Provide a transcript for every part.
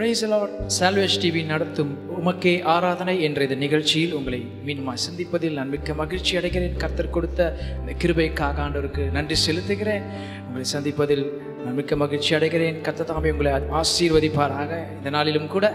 Praise the Lord. Salvation TV நடத்தும் உமக்கே ஆராதனை என்ற இந்த நிகழ்ச்சியில் உங்களை மீண்டுமாய் சந்திப்பதில் நான் மிக்க மகிழ்ச்சி அடைகிறேன். கர்த்தர் கொடுத்த இந்த கிருபைக்காக ஆண்டவருக்கு நன்றி செலுத்துகிறேன். உங்களை சந்திப்பதில் நான் மிக்க மகிழ்ச்சி அடைகிறேன். கர்த்தர் தாமே உங்களை ஆசீர்வதிப்பாராக. இந்த நாளிலும் கூட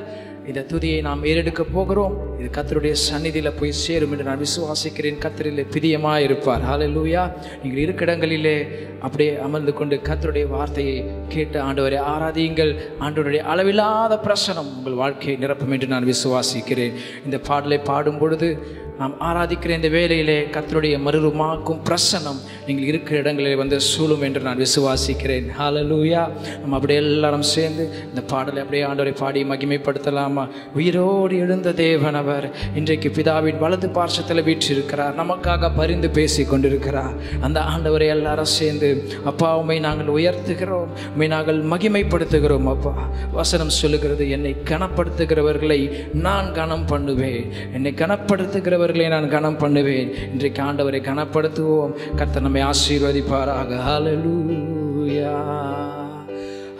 இந்த துதியை நாம் ஏறெடுக்க போகிறோம். இது கர்த்தருடைய சந்நிதியில் போய் சேரும் என்று நான் விசுவாசிக்கிறேன். கர்த்தரிலே பிரியமாக இருப்பார். ஹல்லேலூயா. நீங்கள் இருக்க இடங்களிலே அப்படியே அமர்ந்து கொண்டு கர்த்தருடைய வார்த்தையை கேட்டு ஆண்டவரை ஆராதியுங்கள். ஆண்டவருடைய அளவில்லாத பிரசனம் உங்கள் வாழ்க்கையை நிரப்பும் என்று நான் விசுவாசிக்கிறேன். இந்த பாடலை பாடும் பொழுது நாம் ஆராதிக்கிற இந்த வேளையிலே கர்த்தருடைய மறுரூபமாக்கும் பிரசனம் நீங்கள் இருக்கிற இடங்களில் வந்து சூழும் என்று நான் விசுவாசிக்கிறேன். ஹல்லேலூயா. நம்ம அப்படியே எல்லாரும் சேர்ந்து இந்த பாடலை அப்படியே ஆண்டவரை பாடி மகிமைப்படுத்தலாமா? உயிரோடு எழுந்த தேவன் அவர் இன்றைக்கு பிதாவின் வலது பார்சத்தில் வீற்றிருக்கிறார். நமக்காக பரிந்து பேசி கொண்டிருக்கிறார். அந்த ஆண்டவரை எல்லாரும் சேர்ந்து அப்பா உம்மை நாங்கள் உயர்த்துகிறோம், உம்மை நாங்கள் மகிமைப்படுத்துகிறோம். அப்பா வசனம் சொல்லுகிறது, என்னை கனப்படுத்துகிறவர்களை நான் கனம் பண்ணுவேன், என்னை கனப்படுத்துகிறவர்களை நான் கனம் பண்ணுவேன். இன்றைக்கு ஆண்டவரை கனப்படுத்துவோம். கர்த்தர் நம்மை ஆசீர்வதிப்பாராக. ஹல்லேலூயா,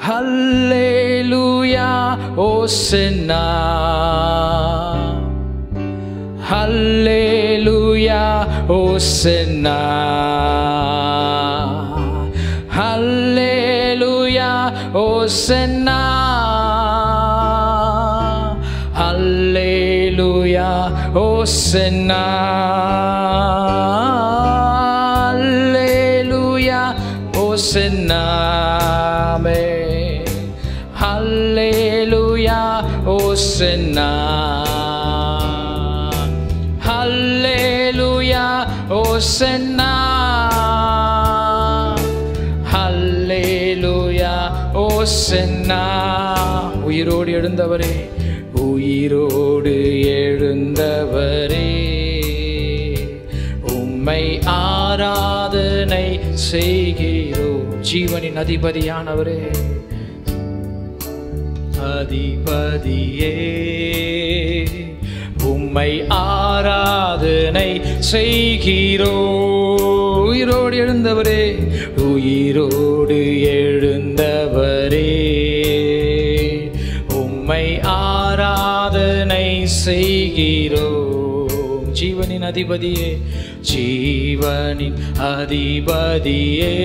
ஹல்லேலூயா, ஓசன்னா, ஹல்லேலூயா, ஓசன்னா, ஹல்லேலூயா, ஓசன்னா, ஹல்லேலூயா, ஓசன்னா, ஹல்லேலூயா, ஓசன்னா, ஹல்லேலூயா, ஓசன்னா, ஹல்லேலூயா, ஓசன்னா, ஹல்லேலூயா, ஓசன்னா. உயிரோடு எழுந்தவரே, உயிரோடு எழுந்தவரே, உம்மை ஆராதனை செய்கிறோம். ஜீவனின் அதிபதியானவரே, அதிபதியே, உம்மை ஆராதனை செய்கிறோம். உயிரோடு எழுந்தவரே, உயிரோடு எழுந்தவரே, உம்மை ஆராதனை செய்கிறோம். ஜீவனின் அதிபதியே, ஜீவனின் அதிபதியே,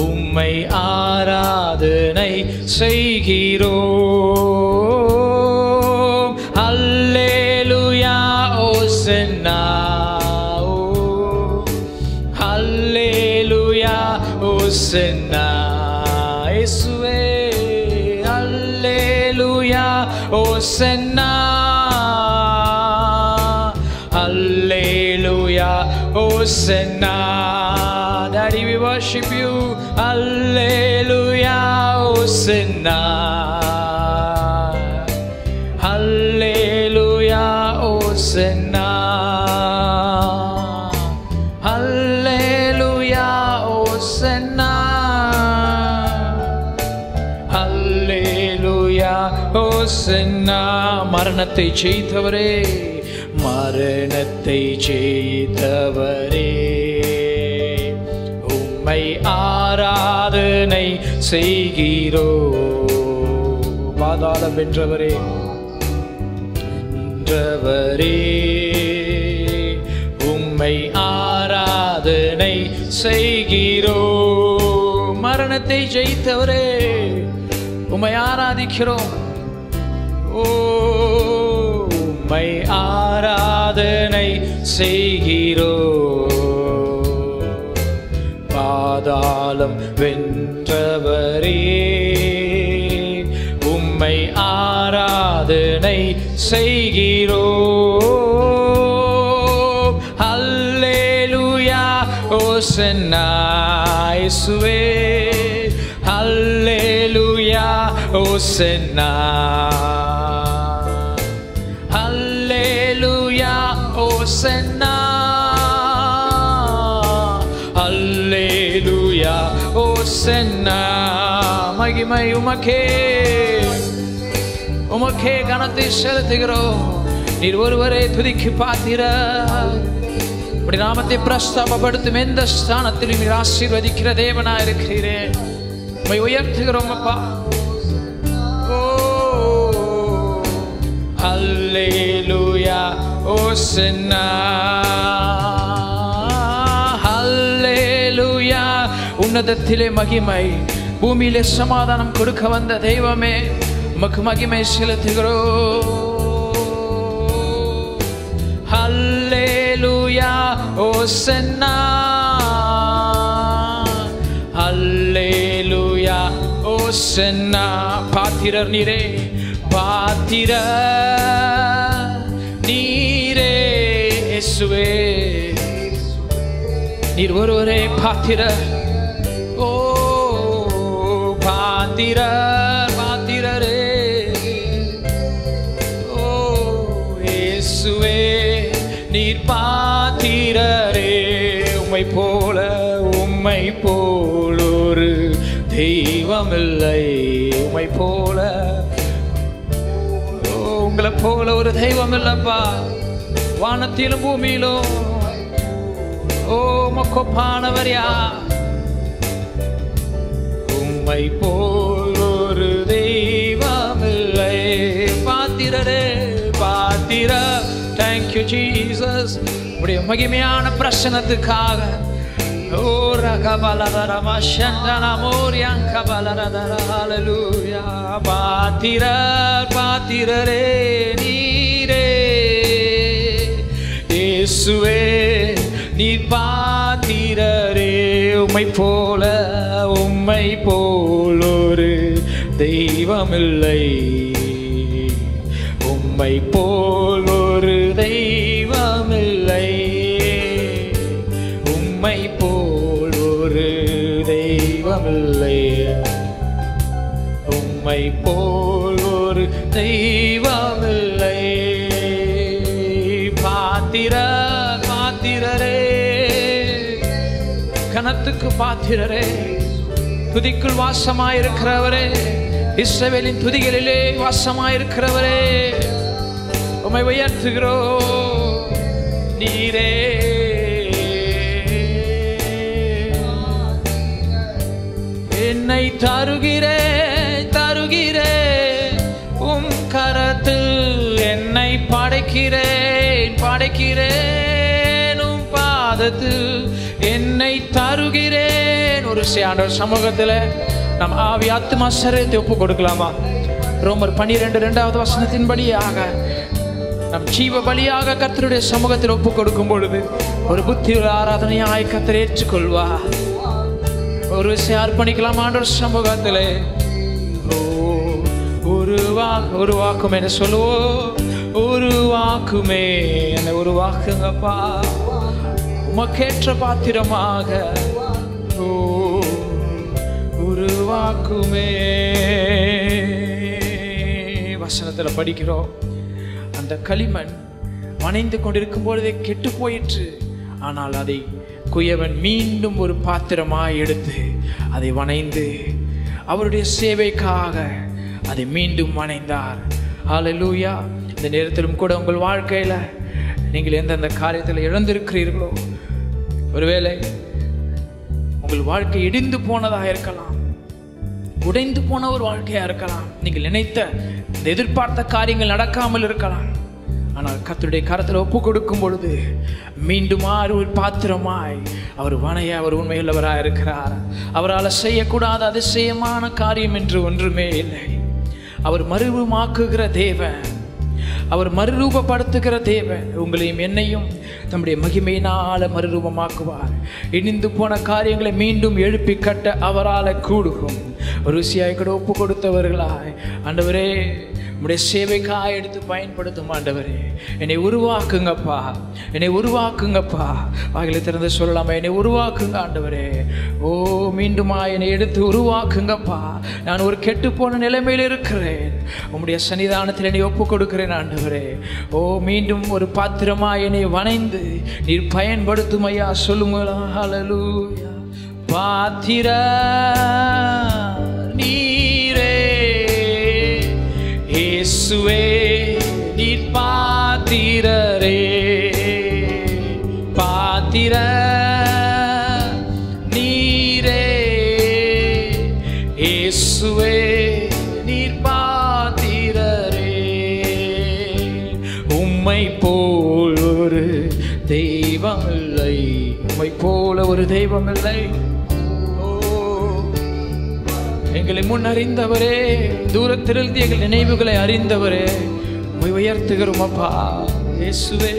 உம்மை ஆராதனை செய்கிறோம். ஹல்லேலூயா, ஓசன்னா, ஹல்லேலூயா, ஓசன்னா, இயேசுவே, ஹல்லேலூயா, ஓசன்னா, ஹல்லேலூயா, ஓசன்னா. Daddy, we worship you. Hallelujah, Hosanna. Hallelujah, Hosanna. Hallelujah, Hosanna. Hallelujah, Hosanna. மரணத்தை ஜெயித்தவரே, மரணத்தை ஜெயித்தவரே, உம்மை ஆராதனை செய்கிறோம். பாதாளம் வென்றவரே, வென்றவரே, உம்மை ஆராதனை செய்கிறோம். மரணத்தை ஜெயித்தவரே, உம்மை ஆராதிக்கிறோம். ஓ, உம்மை ஆராதனை செய்கிறோம். பாதாளம் வென்றவரே, உம்மை ஆராதனை செய்கிறோம். ஹல்லேலூயா, ஓசன்னா, இயேசுவே, ஹல்லேலூயா, ஓசன்னா, ஹல்லேலூயா, ஓசன்னா, ஹல்லேலூயா, ஓசன்னா. மகிமை உமக்கே, உமக்கே கனத்தை செலுத்துகிறோம். நீர் ஒருவரே துதிக்கு பாத்திரர். இப்படி நாமத்தை பிரஸ்தாபப்படுத்தும் எந்த ஸ்தானத்திலும் நீர் ஆசீர்வதிக்கிற தேவனா இருக்கிறீரே. உம்மை உயர்த்துகிறோம் அப்பா. ஓசன்னா. ஹல்லேலூயா. உன்னதத்திலே மகிமை, பூமியிலே சமாதானம் கொடுக்க வந்த தெய்வமே, உமக்கு மகிமை செலுத்துகிறோம். ஹல்லேலூயா ஓசன்னா. ஹல்லேலூயா ஓசன்னா. பாத்திரர் நீரே, பாத்திரர் நீரே இயேசுவே, நீர் ஒருவரே பாத்திரர். ஓ பாத்திரர், பாத்திரரே. ஓ இயேசுவே நீர் பாத்திரரே. உம்மை போல, உம்மை போல் ஒரு தெய்வம் இல்லை. உம்மை போல, உங்களை போல ஒரு தெய்வம் இல்லப்பா. வானத்திலும் பூமியிலும் ஓ மொக்கொப்பானவர் யார்? உம்மை போல் ஒரு தெய்வம் இல்லை. பாத்திரரே, பாத்திர. தேங்க்யூ ஜீசஸ், உடைய மகிமையான பிரசனத்துக்காக. ஓ ரகபலரமா சந்தனமோரியம் கபலரதர. ஹல்லேலூயா. பாத்திரர், பாத்திரரே நீரே இயேசுவே, நீர் பாத்திரரே. உம்மை போல, உம்மை போல் ஒரு தெய்வம் இல்லை. உம்மை போல் ஒரு தெய்வம் இல்லை. உம்மை போல் ஒரு தெய்வம் இல்லை. உம்மை போல் ஒரு தெய்வம் இல்லை. பாத்திரர், பாத்திரரே, கனத்துக்கு பாத்திரரே, துதிக்குள் வாசமாயிருக்கிறவரே, இஸ்ரவேலின் துதிகளிலே வாசமாயிருக்கிறவரே, உம்மை உயர்த்துகிறோம். நீரே என்னை தருகிறேன், தருகிறேன் உம் கரத்தில். என்னை படைக்கிறேன், படைக்கிறேன் உம் பாதத்தில். என்னை தருகிறேன். ஒரு ஆண்டவர் சமூகத்தில் நம் ஆவி ஆத்துமா சரீரத்தை ஒப்பு கொடுக்கலாமா? ரோமர் 12:2 நம் ஜீவ பலியாக கர்த்தருடைய சமூகத்தில் ஒப்பு கொடுக்கும் பொழுது ஒரு புத்தியுள்ள ஆராதனையாய் கர்த்தர் ஏற்றுக்கொள்வா. ஒரு விஷயம் அர்ப்பணிக்கலாம் ஆண்டவர் சமூகத்திலே. உருவாக்கும் என்ன சொல்லுவோம்? உருவாக்குமே, என்னை உருவாக்குங்கப்பா உமக்கேற்ற பாத்திரமாக. உருவாக்குமே. வசனத்தில் படிக்கிறோம், அந்த களிமண் வணைந்து கொண்டிருக்கும் பொழுதே கெட்டு போயிற்று. ஆனால் அதை குயவன் மீண்டும் ஒரு பாத்திரமாய் எடுத்து அதை வணைந்து அவருடைய சேவைக்காக அதை மீண்டும் வணைந்தார். ஹல்லேலூயா. இந்த நேரத்திலும் கூட உங்கள் வாழ்க்கையில் நீங்கள் எந்தெந்த காரியத்தில் இழந்திருக்கிறீர்களோ, ஒருவேளை உங்கள் வாழ்க்கை இடிந்து போனதாக இருக்கலாம், உடைந்து போன ஒரு வாழ்க்கையாக இருக்கலாம், நீங்கள் நினைத்த இந்த எதிர்பார்த்த காரியங்கள் நடக்காமல் இருக்கலாம். ஆனால் கர்த்தருடைய கரத்தில் ஒப்பு கொடுக்கும் பொழுது மீண்டும் ஒரு பாத்திரமாய் அவர் வணைய அவர் உண்மையுள்ளவராக இருக்கிறார். அவரால் செய்யக்கூடாத அதிசயமான காரியம் என்று ஒன்றுமே இல்லை. அவர் மறுரூபமாக்குகிற தேவன், அவர் மறுரூபப்படுத்துகிற தேவன். உங்களையும் என்னையும் தம்முடைய மகிமையினால மறுரூபமாக்குவார். இடிந்து போன காரியங்களை மீண்டும் எழுப்பி கட்ட அவரால் கூடுகும். ருசியாய் கூட ஒப்பு கொடுத்தவர்களாய், ஆண்டவரே உம்முடைய சேவைக்காக எடுத்து பயன்படுத்தும் ஆண்டவரே, என்னை உருவாக்குங்கப்பா, என்னை உருவாக்குங்கப்பா. வாயிலை திறந்து சொல்லலாமா? என்னை உருவாக்குங்க ஆண்டவரே. ஓ மீண்டுமா என்னை எடுத்து உருவாக்குங்கப்பா. நான் ஒரு கெட்டு போன நிலைமையில் இருக்கிறேன். உம்முடைய சன்னிதானத்தில் என்னை ஒப்பு கொடுக்கிறேன் ஆண்டவரே. ஓ மீண்டும் ஒரு பாத்திரமா என்னை வணைந்து நீர் பயன்படுத்தும் ஐயா. சொல்லுங்களா? ஹல்லேலூயா. பாத்திர நீரே இயேசுவே, நீர் பாத்திரரே. பாத்திர நீரே இயேசுவே, நீர் பாத்திரரே. உம்மை போல் தெய்வம் இல்லை, உம்மை போல ஒரு தெய்வம் இல்லை. எங்களை முன் அறிந்தவரே, தூரத்திலிருந்து எங்கள் நினைவுகளை அறிந்தவரே, உம்மை உயர்த்துகிறோம் அப்பா. இயேசுவே,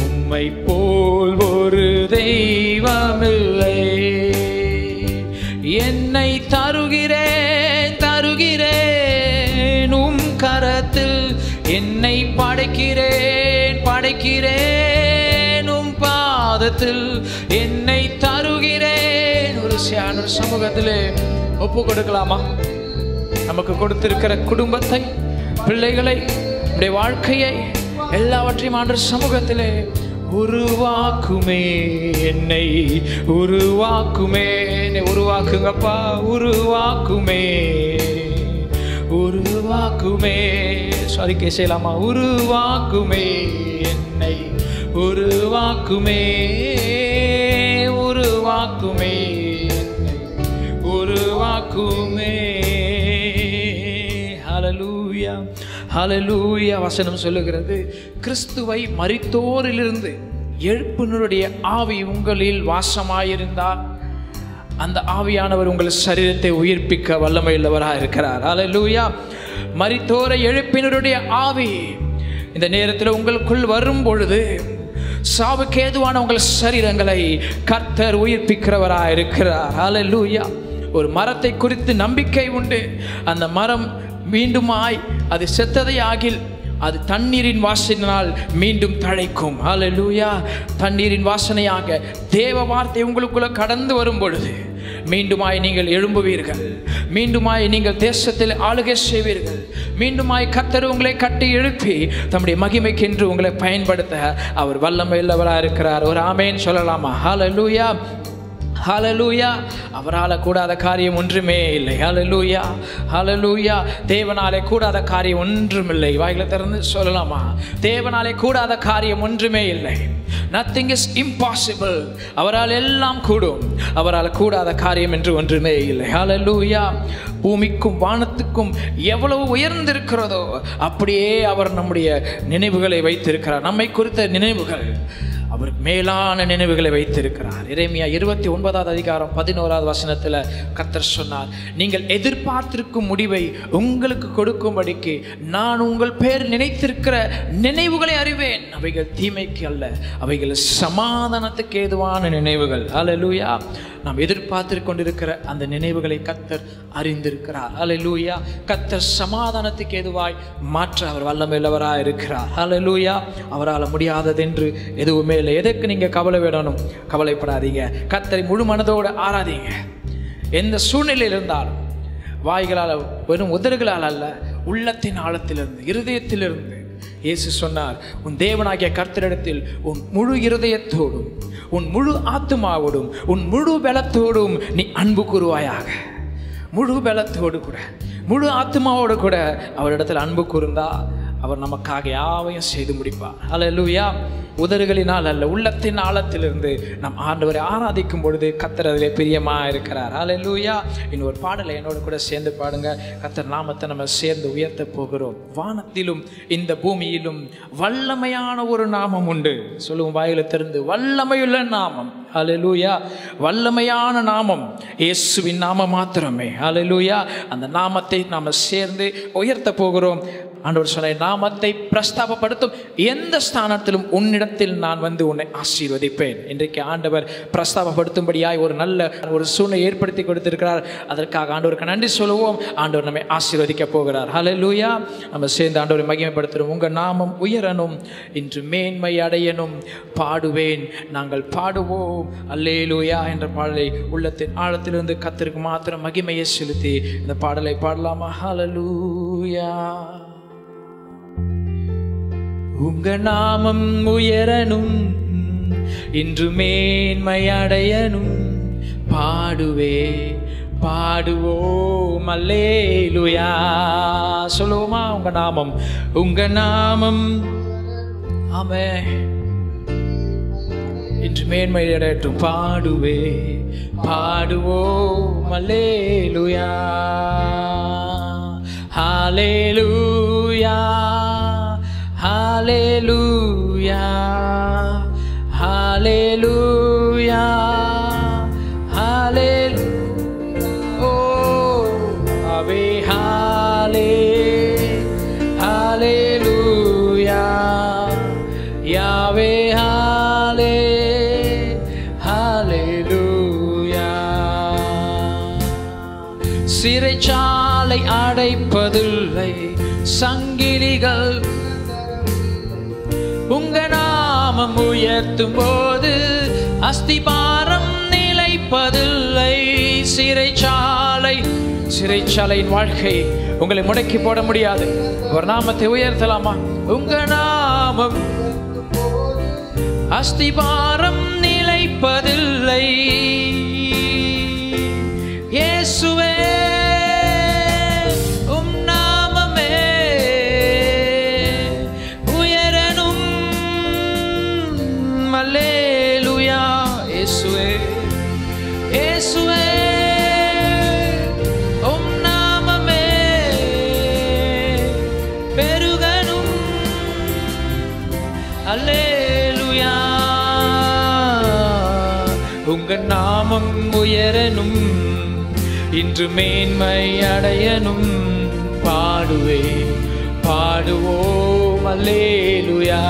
உம்மை போல் ஒரு தெய்வமில்லை. என்னை தருகிறேன் தருகிறேன் உம் கரத்தில், என்னை படைக்கிறேன் உம் பாதத்தில், என்னை தருகிறேன். ஒரு சியான சமூகத்திலே ஒப்பு கொடுக்கலாமா? நமக்கு கொடுத்திருக்கிற குடும்பத்தை, பிள்ளைகளை, நம்முடைய வாழ்க்கையை எல்லாவற்றையும் ஆண்டவர் சமூகத்திலே உருவாக்குமே. என்னை உருவாக்குமே, என்னை உருவாக்குங்கப்பா, உருவாக்குமே உருவாக்குமே. அறிக்கை செய்யலாமா? உருவாக்குமே, என்னை உருவாக்குமே உருவாக்குமே உருவாக்குமே. ஹல்லேலூயா ஹல்லேலூயா. வசனம் சொல்லுகிறது, கிறிஸ்துவை மரித்தோரிலிருந்து எழுப்பினருடைய ஆவி உங்களில் வாசமாயிருந்தால் அந்த ஆவியானவர் உங்கள் சரீரத்தை உயிர்ப்பிக்க வல்லமையுள்ளவராக இருக்கிறார். ஹல்லேலூயா. மரித்தோரை எழுப்பினருடைய ஆவி இந்த நேரத்தில் உங்களுக்குள் வரும் பொழுது சாவுக்கு ஏதுவான உங்கள் சரீரங்களை கர்த்தர் உயிர்ப்பிக்கிறவராக இருக்கிறார். ஹல்லேலூயா. ஒரு மரத்தை குறித்து நம்பிக்கை உண்டு. அந்த மரம் மீண்டுமாய் அது செத்ததை ஆகில் அது தண்ணீரின் வாசனையினால் மீண்டும் தழைக்கும். ஹல்லேலூயா. தண்ணீரின் வாசனையாக தேவ வார்த்தை உங்களுக்குள்ள கடந்து வரும் பொழுது மீண்டுமாய் நீங்கள் எழும்புவீர்கள். மீண்டுமாய் நீங்கள் தேசத்தில் ஆளுகை செய்வீர்கள். மீண்டுமாய் கர்த்தர் உங்களை கட்டி எழுப்பி தம்முடைய மகிமைக்கென்று உங்களை பயன்படுத்த அவர் வல்லமை உள்ளவராக இருக்கிறார். ஒரு ஆமேன் சொல்லலாமா? ஹல்லேலூயா ஹல்லேலூயா. அவரால் கூடாத காரியம் ஒன்றுமே இல்லை. ஹல்லேலூயா ஹல்லேலூயா. தேவனாலே கூடாத காரியம் ஒன்றுமில்லை. வாயில திறந்து சொல்லலாமா? தேவனாலே கூடாத காரியம் ஒன்றுமே இல்லை. Nothing is impossible. அவரால் எல்லாம் கூடும். அவரால் கூடாத காரியம் என்று ஒன்றுமே இல்லை. ஹல்லேலூயா. பூமிக்கும் வானத்துக்கும் எவ்வளவு உயர்ந்திருக்கிறதோ அப்படியே அவர் நம்முடைய நினைவுகளை வைத்திருக்கிறார். நம்மை குறித்த நினைவுகள், அவர் மேலான நினைவுகளை வைத்திருக்கிறார். எரேமியா 29வது அதிகாரம் 11வது வசனத்தில் கர்த்தர் சொன்னார், நீங்கள் எதிர்பார்த்திருக்கும் முடிவை உங்களுக்கு கொடுக்கும்படிக்கு நான் உங்கள் பேர் நினைத்திருக்கிற நினைவுகளை அறிவேன். அவைகள் தீமைக்கு அல்ல, அவைகள் சமாதானத்துக்கு ஏதுவான நினைவுகள். ஹல்லேலூயா. நாம் எதிர்பார்த்து கொண்டிருக்கிற அந்த நினைவுகளை கர்த்தர் அறிந்திருக்கிறார். ஹல்லேலூயா. கர்த்தர் சமாதானத்துக்கு ஏதுவாய் மாற்ற அவர் வல்லமையுள்ளவராக இருக்கிறார். ஹல்லேலூயா. அவரால் முடியாதது என்று எதுவுமே இல்லை. எதற்கு நீங்க கவலை வேணும்? கவலைப்படாதீங்க. கர்த்தரை முழு மனதோடு ஆராதிங்க. எந்த சூழ்நிலையில் இருந்தாலும் வாய்களால், வெறும் உதடுகளால் அல்ல, உள்ளத்தின் ஆழத்திலிருந்து, இருதயத்திலிருந்து. இயேசு சொன்னார், உன் தேவனாகிய கர்த்தரிடத்தில் உன் முழு இருதயத்தோடும், உன் முழு ஆத்துமாவோடும், உன் முழு பலத்தோடும் நீ அன்பு கூறுவாயாக. முழு பலத்தோடு கூட, முழு ஆத்துமாவோடு கூட அவரிடத்தில் அன்பு கூர்ந்தா அவர் நமக்காக யாவையும் செய்து முடிப்பார். ஹல்லேலூயா. உதடுகளினால் அல்ல, உள்ளத்தின் ஆழத்திலிருந்து நம் ஆண்டவரை ஆராதிக்கும் பொழுது கர்த்தர் அதிலே பிரியமாக இருக்கிறார். ஹல்லேலூயா. இன்னொரு பாடலை என்னோட கூட சேர்ந்து பாடுங்க. கர்த்தர் நாமத்தை நம்ம சேர்ந்து உயர்த்த போகிறோம். வானத்திலும் இந்த பூமியிலும் வல்லமையான ஒரு நாமம் உண்டு. சொல்லுவோம் வாயில திறந்து, வல்லமையுள்ள நாமம். ஹல்லேலூயா. வல்லமையான நாமம் இயேசுவின் நாமம் மாத்திரமே. ஹல்லேலூயா. அந்த நாமத்தை நாம சேர்ந்து உயர்த்த போகிறோம். ஆண்டவர் சொன்ன நாமத்தை பிரஸ்தாபப்படுத்தும் எந்த ஸ்தானத்திலும் உன்னிடத்தில் நான் வந்து உன்னை ஆசீர்வதிப்பேன். இன்றைக்கு ஆண்டவர் பிரஸ்தாபப்படுத்தும்படியாய் ஒரு நல்ல ஒரு சூழ்நிலை ஏற்படுத்தி கொடுத்திருக்கிறார். அதற்காக ஆண்டவருக்கு நன்றி சொல்லுவோம். ஆண்டவர் நம்மை ஆசீர்வதிக்க போகிறார். ஹல்லேலூயா. நம்ம சேர்ந்து ஆண்டவரை மகிமைப்படுத்துகிறோம். உங்க நாமம் உயரணும், இன்று மேன்மை அடையணும், பாடுவேன் நாங்கள் பாடுவோம் அல்லேலூயா என்ற பாடலை உள்ளத்தின் ஆழத்திலிருந்து கர்த்தருக்கு மாத்திரம் மகிமையை செலுத்தி இந்த பாடலை பாடலாமா? ஹல்லேலூயா. உங்க நாமம் உயரணும், இன்று மேன்மை அடையணும், பாடுவோம் அல்லேலூயா. சொல்லுவோமா? உங்க நாமம் ஆமென், இன்று மேன்மை அடையட்டும், பாடுவோம் அல்லேலூயா. ஹல்லேலூயா ஹல்லேலூயா துதிகள். உங்க நாமம் உயர்த்தும் போது அஸ்திபாரம் நிலைப்பதில்லை. சிறைச்சாலையின் வாழ்க்கை உங்களை முடக்கி போட முடியாது. ஒரு நாமத்தை உயர்த்தலாமா? உங்க நாமம் அஸ்திபாரம் நிலைப்பதில்லை. இயேசுவே உம் நாமமே உயரணும். அல்லேலூயா. இயேசுவே இயேசுவே உம் நாமமே பெருகணும். அல்லேலூயா. உங்க நாமம் உயரணும். இன்று மேன்மை அடையணும். பாடுவோம் அல்லேலூயா.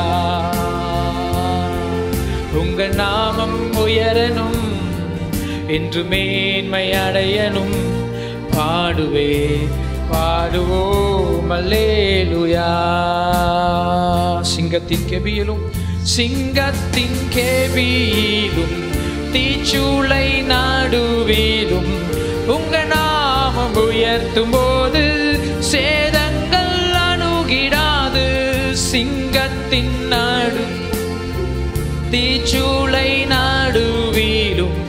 உங்க நாமம் உயரணும். இன்று மேன்மை அடையணும். பாடுவோம் அல்லேலூயா. சிங்கத்தின் கெபியிலும் தீச்சூளை நடுவிலும் உங்க நாமம் உயர்த்தும் போது சேதங்கள் அணுகிடாது. சிங்கத்தின் தீச்சூளை நடுவிலும்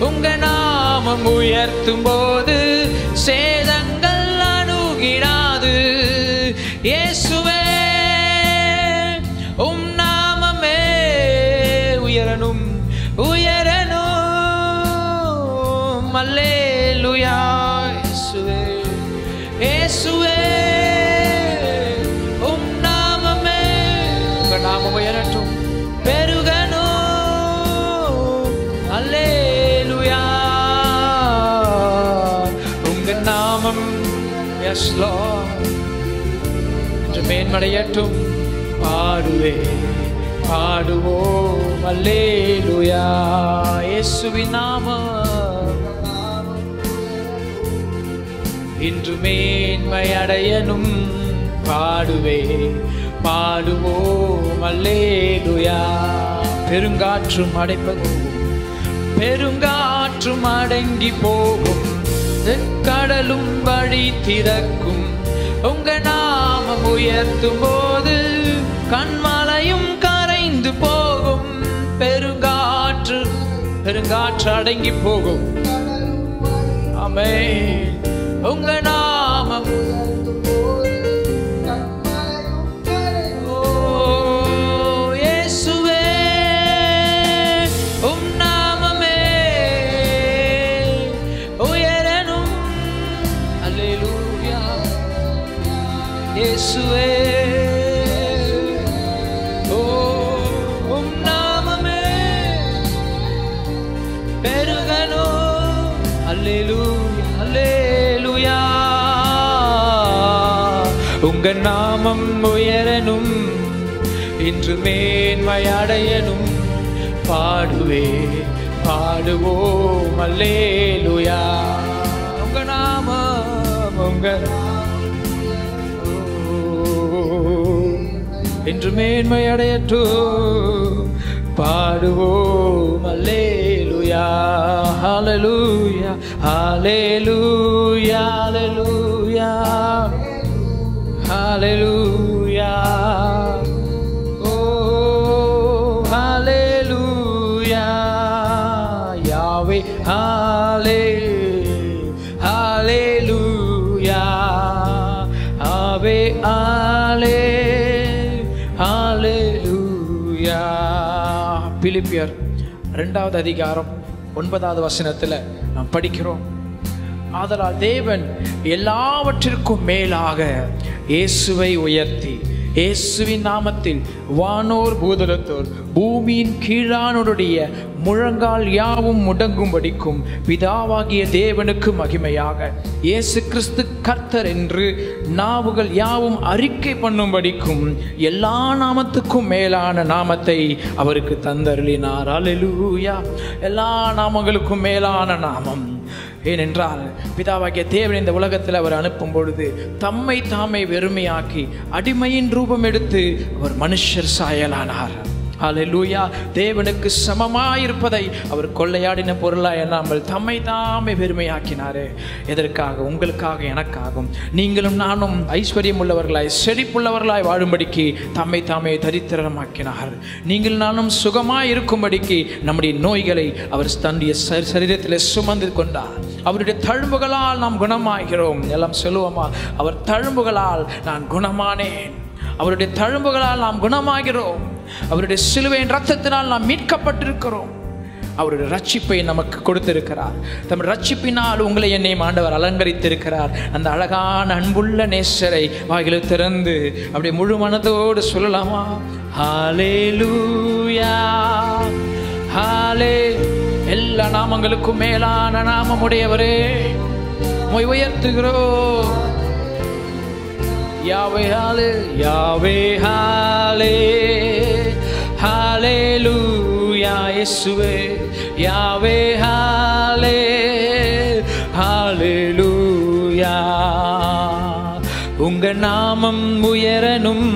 உங்க நாமம் உயர்த்தும் போது சேதங்கள் அணுகிடாது. இயேசுவே உம் நாமமே உயரணும். அல்லேலூயா. இயேசுவே இயேசுவே உம் நாமமே உங்க நாமம் உயரட்டும். பெருகணும். அல்லேலூயா. உங்க நாமம் எஸ் லார்ட் என்று மேன்மடையட்டும். பாடுவோம் அல்லேலூயா. இயேசுவின் நாமம் இன்று மேன்மை அடையணும். பாடுவோம் அல்லேலூயா. பெருங்காற்றும் அடங்கி போகும். கடலும் வழி திறக்கும். உங்க நாமம் உயர்த்தும் போது கண்மலையும் கரைந்து போகும். பெருங்காற்று அடங்கி போகும். ஆமென். உங்க நாமம் இயேசுவே உம் நாமமே உயரணும். அல்லேலூயா. இயேசுவே உம் நாமமே பெருகணும். அல்லேலூயா. அல்லேலூயா. உங்க நாமம் உயரணும். இன்று மேன்மை அடையணும். பாடுவோம் அல்லேலூயா. உங்க நாமம் இன்று மேன்மை அடையட்டும். பாடுவோம் அல்லேலூயா. ஹல்லேலூயா. ஹல்லேலூயா. ஹல்லேலூயா. ஓ ஹல்லேலூயா. யாவே ஹல்லேலூயா. ஆவே ஹல்லேலூயா. பிலிப்பியர் 2வது அதிகாரம் 9வது வசனத்துல நாம் படிக்கிறோம். ஆதலால் தேவன் எல்லாவற்றிற்கும் மேலாக இயேசுவை உயர்த்தி இயேசுவின் நாமத்தில் வானோர் பூதலத்தோர் பூமியின் கீழானோருடைய முழங்கால் யாவும் முடங்கும்படிக்கும் பிதாவாகிய தேவனுக்கு மகிமையாக இயேசு கிறிஸ்து கர்த்தர் என்று நாவுகள் யாவும் அறிக்கை பண்ணும்படிக்கும் எல்லா நாமத்துக்கும் மேலான நாமத்தை அவருக்கு தந்தருளினார். அல்லேலூயா. எல்லா நாமங்களுக்கும் மேலான நாமம் ஏனென்றால் பிதாவாகிய தேவன் இந்த உலகத்தில் அவர் அனுப்பும் பொழுது தம்மை தாமே வெறுமையாக்கி அடிமையின் ரூபம் எடுத்து அவர் மனுஷர் சாயலானார். ஹல்லேலூயா. தேவனுக்கு சமமாயிருப்பதை அவர் கொள்ளையாடின பொருளாய் எண்ணாமல் தம்மை தாமே பெருமையாக்கினாரே. எதற்காக? உங்களுக்காக, எனக்காகும். நீங்களும் நானும் ஐஸ்வர்யம் உள்ளவர்களாய் செழிப்புள்ளவர்களாய் வாழும்படிக்கு தம்மை தாமே தரித்திரமாக்கினார். நீங்கள் நானும் சுகமாய் இருக்கும்படிக்கு நம்முடைய நோய்களை அவர் தன்னுடைய சரீரத்தில் சுமந்து கொண்டார். அவருடைய தழும்புகளால் நாம் குணமாகிறோம். எல்லாம் சொல்லுவோமா? அவர் தழும்புகளால் நான் குணமானேன். அவருடைய தழும்புகளால் நாம் குணமாகிறோம். அவருடைய சிலுவையின் இரத்தத்தினால் நாம் மீட்கப்பட்டிருக்கிறோம். அவருடைய ரட்சிப்பை நமக்கு கொடுத்திருக்கிறார். தம் ரட்சிப்பினால் உங்களை என்னையும் ஆண்டவர் அலங்கரித்திருக்கிறார். அந்த அழகான அன்புள்ள நேசரை வாயில திறந்து அப்படியே முழு மனதோடு சொல்லலாமா? ஹல்லேலூயா, ஹல்லே. எல்லா நாமங்களுக்கும் மேலான நாமம் உடையவரே உயர்த்துகிறோம். யாவே ஹாலே, யாவே ஹாலே, ஹல்லேலூயா இயேசுவே. யாவே ஹாலே, ஹல்லேலூயா. உங்க நாமம் உயரனும்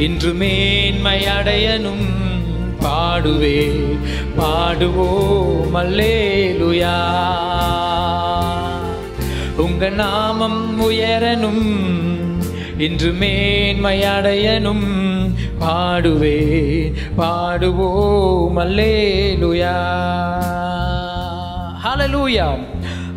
இன்று மேன்மை அடையனும் பாடுவே பாடுவோம் அல்லேலூயா. உங்க நாமம் உயரனும் இன்று மேன்மை அடையனும் பாடுவே பாடுவோம் அல்லேலூயா. ஹல்லேலூயா,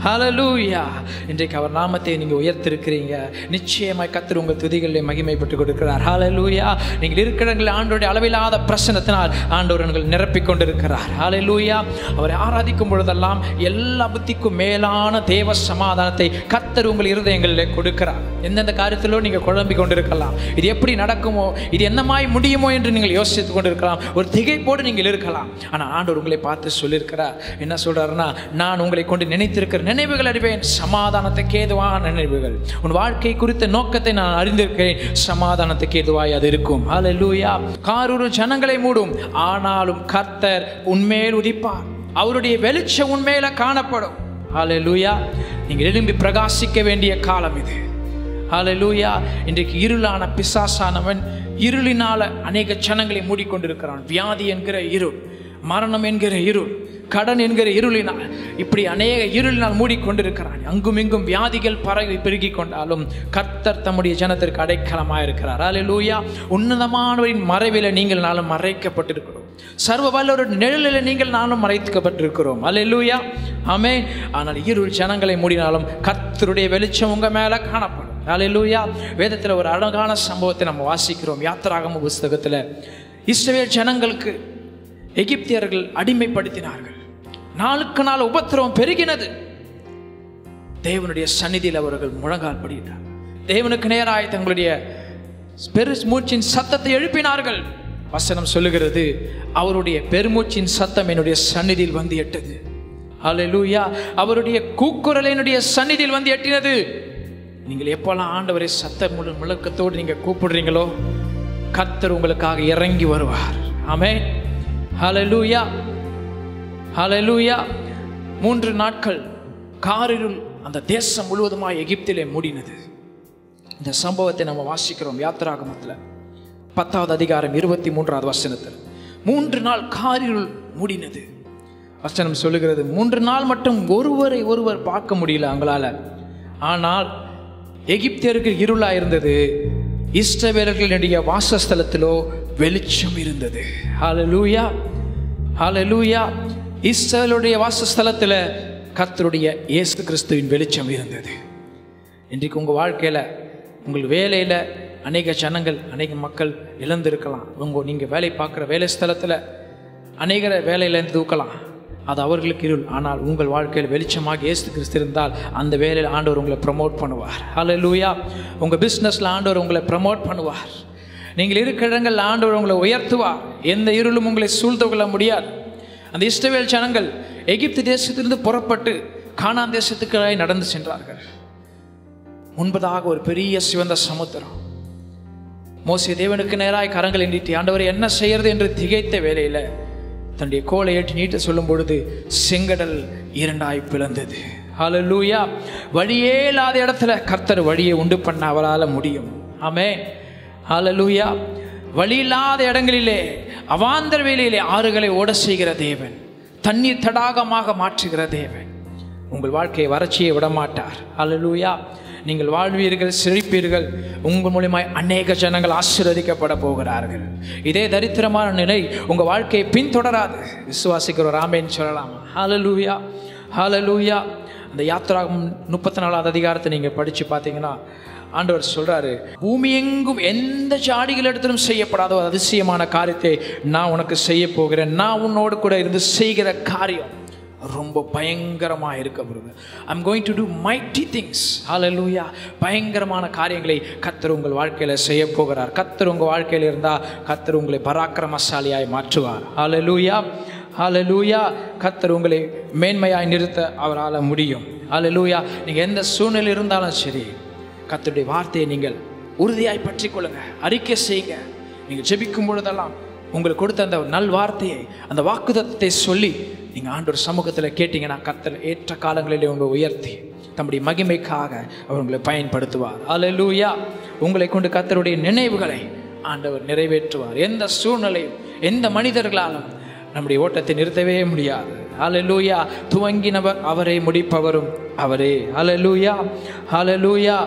ஹல்லேலூயா. இன்றைக்கு அவர் நாமத்தை நீங்க உயர்த்திருக்கிறீங்க. நிச்சயமாய் கர்த்தர் உங்கள் துதிகளிலே மகிமைப்பட்டு கொடுக்கிறார். ஹல்லேலூயா. நீங்கள் இருக்கிற ஆண்டவருடைய அளவில்லாத பிரசன்னத்தினால் ஆண்டவர் உங்களை நிரப்பிக் கொண்டிருக்கிறார். ஹல்லேலூயா. அவரை ஆராதிக்கும் பொழுதெல்லாம் எல்லா புத்திக்கும் மேலான தேவ சமாதானத்தை கர்த்தர் உங்கள் இருதயங்களிலே கொடுக்கிறார். எந்தெந்த காரியத்திலோ நீங்கள் குழம்பிக் கொண்டிருக்கலாம். இது எப்படி நடக்குமோ, இது என்னமாய் முடியுமோ என்று நீங்கள் யோசித்துக் கொண்டிருக்கலாம். ஒரு திகைப்போடு நீங்கள் இருக்கலாம். ஆனால் ஆண்டவர் உங்களை பார்த்து சொல்லியிருக்கிறார். என்ன சொல்றாருன்னா, நான் உங்களை கொண்டு நினைத்திருக்கிற நினைவுகள் அறிவேன், சமாதானத்துக்கு ஏதுவான நினைவுகள். உன் வாழ்க்கை குறித்த நோக்கத்தை நான் அறிந்திருக்கிறேன், சமாதானத்துக்கு ஏதுவாய் அது இருக்கும். ஹல்லேலூயா. காரூர் ஜனங்களை மூடும், ஆனாலும் கர்த்தர் உன்மேல் உதிப்பார். அவருடைய வெளிச்சம் உன்மேல காணப்படும். ஹல்லேலூயா. நீங்கள் எழும்பி பிரகாசிக்க வேண்டிய காலம் இது. ஹல்லேலூயா. இன்றைக்கு இருளான பிசாசானவன் இருளினால அநேக ஜனங்களை மூடிக்கொண்டிருக்கிறான். வியாதி என்கிற இருள், மரணம் என்கிற இருள், கடன் என்கிற இருளினால், இப்படி அநேக இருளினால் மூடிக்கொண்டிருக்கிறான். அங்கும் இங்கும் வியாதிகள் பரவி பெருகி கொண்டாலும் கர்த்தர் தம்முடைய ஜனத்திற்கு அடைக்கலமாக இருக்கிறார். ஹல்லேலூயா. உன்னதமானவரின் மறைவில் நீங்கள் நாளும் மறைக்கப்பட்டிருக்கிறோம். சர்வ வல்லவருடைய நிழலில் நீங்கள் நானும் மறைக்கப்பட்டிருக்கிறோம். ஹல்லேலூயா. ஆமென். ஆனால் இருள் ஜனங்களை மூடினாலும் கர்த்தருடைய வெளிச்சம் உங்க மேல காணப்படும். ஹல்லேலூயா. வேதத்தில் ஒரு அழகான சம்பவத்தை நம்ம வாசிக்கிறோம். யாத்திராகம புஸ்தகத்தில் இஸ்ரவேல் ஜனங்களுக்கு எகிப்தியர்கள் அடிமைப்படுத்தினார்கள். நாளுக்கு நாள் உபத்திரவம் பெருகினது. தேவனுடைய சந்நிதியில் அவர்கள் முழங்கால் படியிட்டார். தேவனுக்கு நேராய் தங்களுடைய பெருமூச்சின் சத்தத்தை எழுப்பினார்கள். வசனம் சொல்லுகிறது, அவருடைய பெருமூச்சின் சத்தம் என்னுடைய சந்நிதியில் வந்து எட்டது. ஹல்லேலூயா. அவருடைய கூக்குரல் என்னுடைய சந்நிதியில் வந்து எட்டினது. நீங்கள் எப்போல்லாம் ஆண்டவரை சத்த முழக்கத்தோடு நீங்க கூப்பிடுறீங்களோ, கர்த்தர் உங்களுக்காக இறங்கி வருவார். ஆமென். ஹல்லேலூயா, ஹல்லேலூயா. 3 நாட்கள் காரிருள் அந்த தேசம் முழுவதுமாய் எகிப்திலே மூடினது. இந்த சம்பவத்தை நம்ம வாசிக்கிறோம் யாத்திராகமத்தில் 10வது அதிகாரம் 23வது வசனத்தில். 3 நாள் காரிருள் மூடினது. வசனம் சொல்லுகிறது, 3 நாள் மட்டும் ஒருவரை ஒருவர் பார்க்க முடியல அவங்களால. ஆனால் எகிப்தியருக்கு இருளா இருந்தது, இஸ்ரவேலர்களுடைய வாசஸ்தலத்திலோ வெளிச்சம் இருந்தது. ஹல்லேலூயா, ஹல்லேலூயா. இஸ்ரவேலுடைய வாசஸ்தலத்தில் கர்த்தருடைய இயேசு கிறிஸ்துவின் வெளிச்சம் இருந்தது. இன்றைக்கு உங்கள் வாழ்க்கையில், உங்கள் வேலையில் அநேக ஜனங்கள், அநேக மக்கள் இழந்திருக்கலாம். நீங்கள் வேலை பார்க்குற வேலை ஸ்தலத்தில் அநேகரை வேலையிலேருந்து தூக்கலாம். அது அவர்களுக்கு இருள். ஆனால் உங்கள் வாழ்க்கையில் வெளிச்சமாக இயேசு கிறிஸ்து இருந்தால் அந்த வேலையில் ஆண்டவர் உங்களை ப்ரமோட் பண்ணுவார். ஹல்லேலூயா. உங்கள் பிஸ்னஸில் ஆண்டவர் உங்களை ப்ரமோட் பண்ணுவார். நீங்கள் இருக்கிற இடங்கள் ஆண்டவர் உங்களை உயர்த்துவார். எந்த இருளும் உங்களை சூழ்ந்து கொள்ள முடியாது. அந்த இஸ்ரவேல் ஜனங்கள் எகிப்து தேசத்திலிருந்து புறப்பட்டு கானான் தேசத்துக்கு நடந்து சென்றார்கள். முன்பதாக ஒரு பெரிய சிவந்த சமுத்திரம். மோசே தேவனுக்கு நேராய் கரங்களை நீட்டி ஆண்டவரை என்ன செய்யறது என்று திகைத்த வேளையில் தன்னுடைய கோலை ஏற்றி நீட்ட சொல்லும் பொழுது செங்கடல் இரண்டாய் பிளந்தது. ஹல்லேலூயா. வழியே இல்லாத இடத்துல கர்த்தர் வழியை உண்டு பண்ண அவரால் முடியும். ஆமென். ஹல்லேலூயா. வழி இல்லாத இடங்களிலே அவாந்தர வேளையிலே ஆறுகளை ஓட செய்கிற தேவன், தண்ணீர் தடாகமாக மாற்றுகிற தேவன் உங்கள் வாழ்க்கையை வறட்சியை விடமாட்டார். ஹல்லேலூயா. நீங்கள் வாழ்வீர்கள், செழிப்பீர்கள். உங்கள் மூலமாய் அநேக ஜனங்கள் ஆசீர்வதிக்கப்பட போகிறார்கள். இதே தரித்திரமான நிலை உங்கள் வாழ்க்கையை பின்தொடராது. விசுவாசிக்கிறோர் ஆமென் சொல்லலாம். ஹல்லேலூயா. ஹல்லேலூயா. அந்த யாத்திராகமம் 34வது அதிகாரத்தை நீங்கள் படித்து பார்த்தீங்கன்னா ஆண்டவர் சொல்கிறாரு, பூமி எங்கும் எந்த ஜாடிகள் இடத்திலும் செய்யப்படாத ஒரு அதிசயமான காரியத்தை நான் உனக்கு செய்ய போகிறேன். நான் உன்னோடு கூட இருந்து செய்கிற காரியம் ரொம்ப பயங்கரமாக இருக்க போகுது. I'm going to do mighty things. Hallelujah. பயங்கரமான காரியங்களை கர்த்தர் உங்கள் வாழ்க்கையில் செய்ய போகிறார். கர்த்தர் உங்கள் வாழ்க்கையில் இருந்தால் கர்த்தர் உங்களை பராக்கிரமசாலியாய் மாற்றுவார். ஹல்லேலூயா. ஹல்லேலூயா. கர்த்தர் உங்களை மேன்மையாய் நிறுத்த அவரால் முடியும். ஹல்லேலூயா. நீங்கள் எந்த சூழ்நிலை இருந்தாலும் சரி, கர்த்தருடைய வார்த்தையை நீங்கள் உறுதியாய் பற்றி கொள்ளுங்க, அறிக்கை செய்யுங்க. நீங்கள் ஜெபிக்கும் பொழுதெல்லாம் உங்களுக்கு கொடுத்த அந்த நல் வார்த்தையை, அந்த வாக்குத்தத்தத்தை சொல்லி நீங்கள் ஆண்டவர் சமூகத்தில் கேட்டீங்கன்னா கர்த்தர் ஏற்ற காலங்களிலே உங்களை உயர்த்தி தம்முடைய மகிமைக்காக அவர் உங்களை பயன்படுத்துவார். ஹல்லேலூயா. உங்களை கொண்டு கர்த்தருடைய நினைவுகளை ஆண்டவர் நிறைவேற்றுவார். எந்த சூழ்நிலையும் எந்த மனிதர்களாலும் நம்முடைய ஓட்டத்தை நிறுத்தவே முடியாது. ஹல்லேலூயா. துவங்கினவர் அவரே, முடிப்பவரும் அவரே. ஹல்லேலூயா. ஹல்லேலூயா.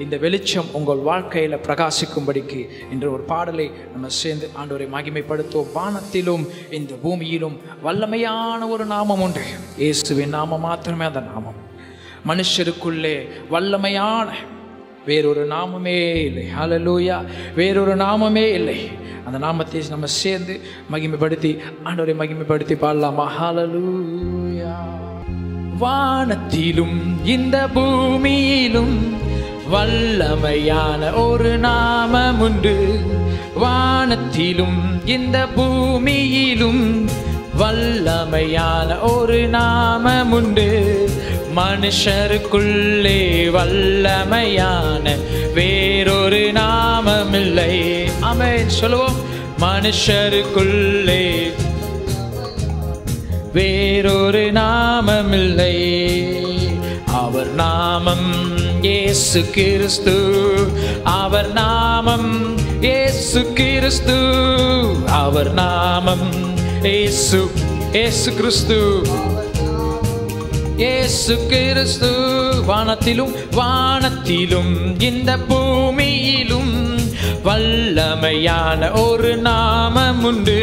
இந்த வெளிச்சம் உங்கள் வாழ்க்கையில் பிரகாசிக்கும்படிக்கு இன்று ஒரு பாடலை நம்ம சேர்ந்து ஆண்டவரை மகிமைப்படுத்துவோம். வானத்திலும் இந்த பூமியிலும் வல்லமையான ஒரு நாமம் உண்டு. இயேசுவின் நாமம் மாத்திரமே அந்த நாமம். மனுஷருக்குள்ளே வல்லமையான வேறொரு நாமமே இல்லை. ஹல்லேலூயா. வேறொரு நாமமே இல்லை. அந்த நாமத்தை நம்ம சேர்ந்து மகிமைப்படுத்தி ஆண்டவரை மகிமைப்படுத்தி பாடலாமா? ஹல்லேலூயா. வானத்திலும் இந்த பூமியிலும் வல்லமையான ஒரு நாமம் உண்டு. வானத்திலும் இந்த பூமியிலும் வல்லமையான ஒரு நாமம் உண்டு. மனுஷருக்குள்ளே வல்லமையான வேறொரு நாமம் இல்லை. ஆமென் சொல்லுவோம். மனுஷருக்குள்ளே வேறொரு நாமம் இல்லை. அவர் நாமம் இயேசு கிறிஸ்து. அவர் நாமம் இயேசு கிறிஸ்து. அவர் நாமம் இயேசு இயேசு கிறிஸ்து. இயேசு கிறிஸ்து. வானத்திலும் வானத்திலும் இந்த பூமியிலும் வல்லமையான ஒரு நாமம் உண்டு.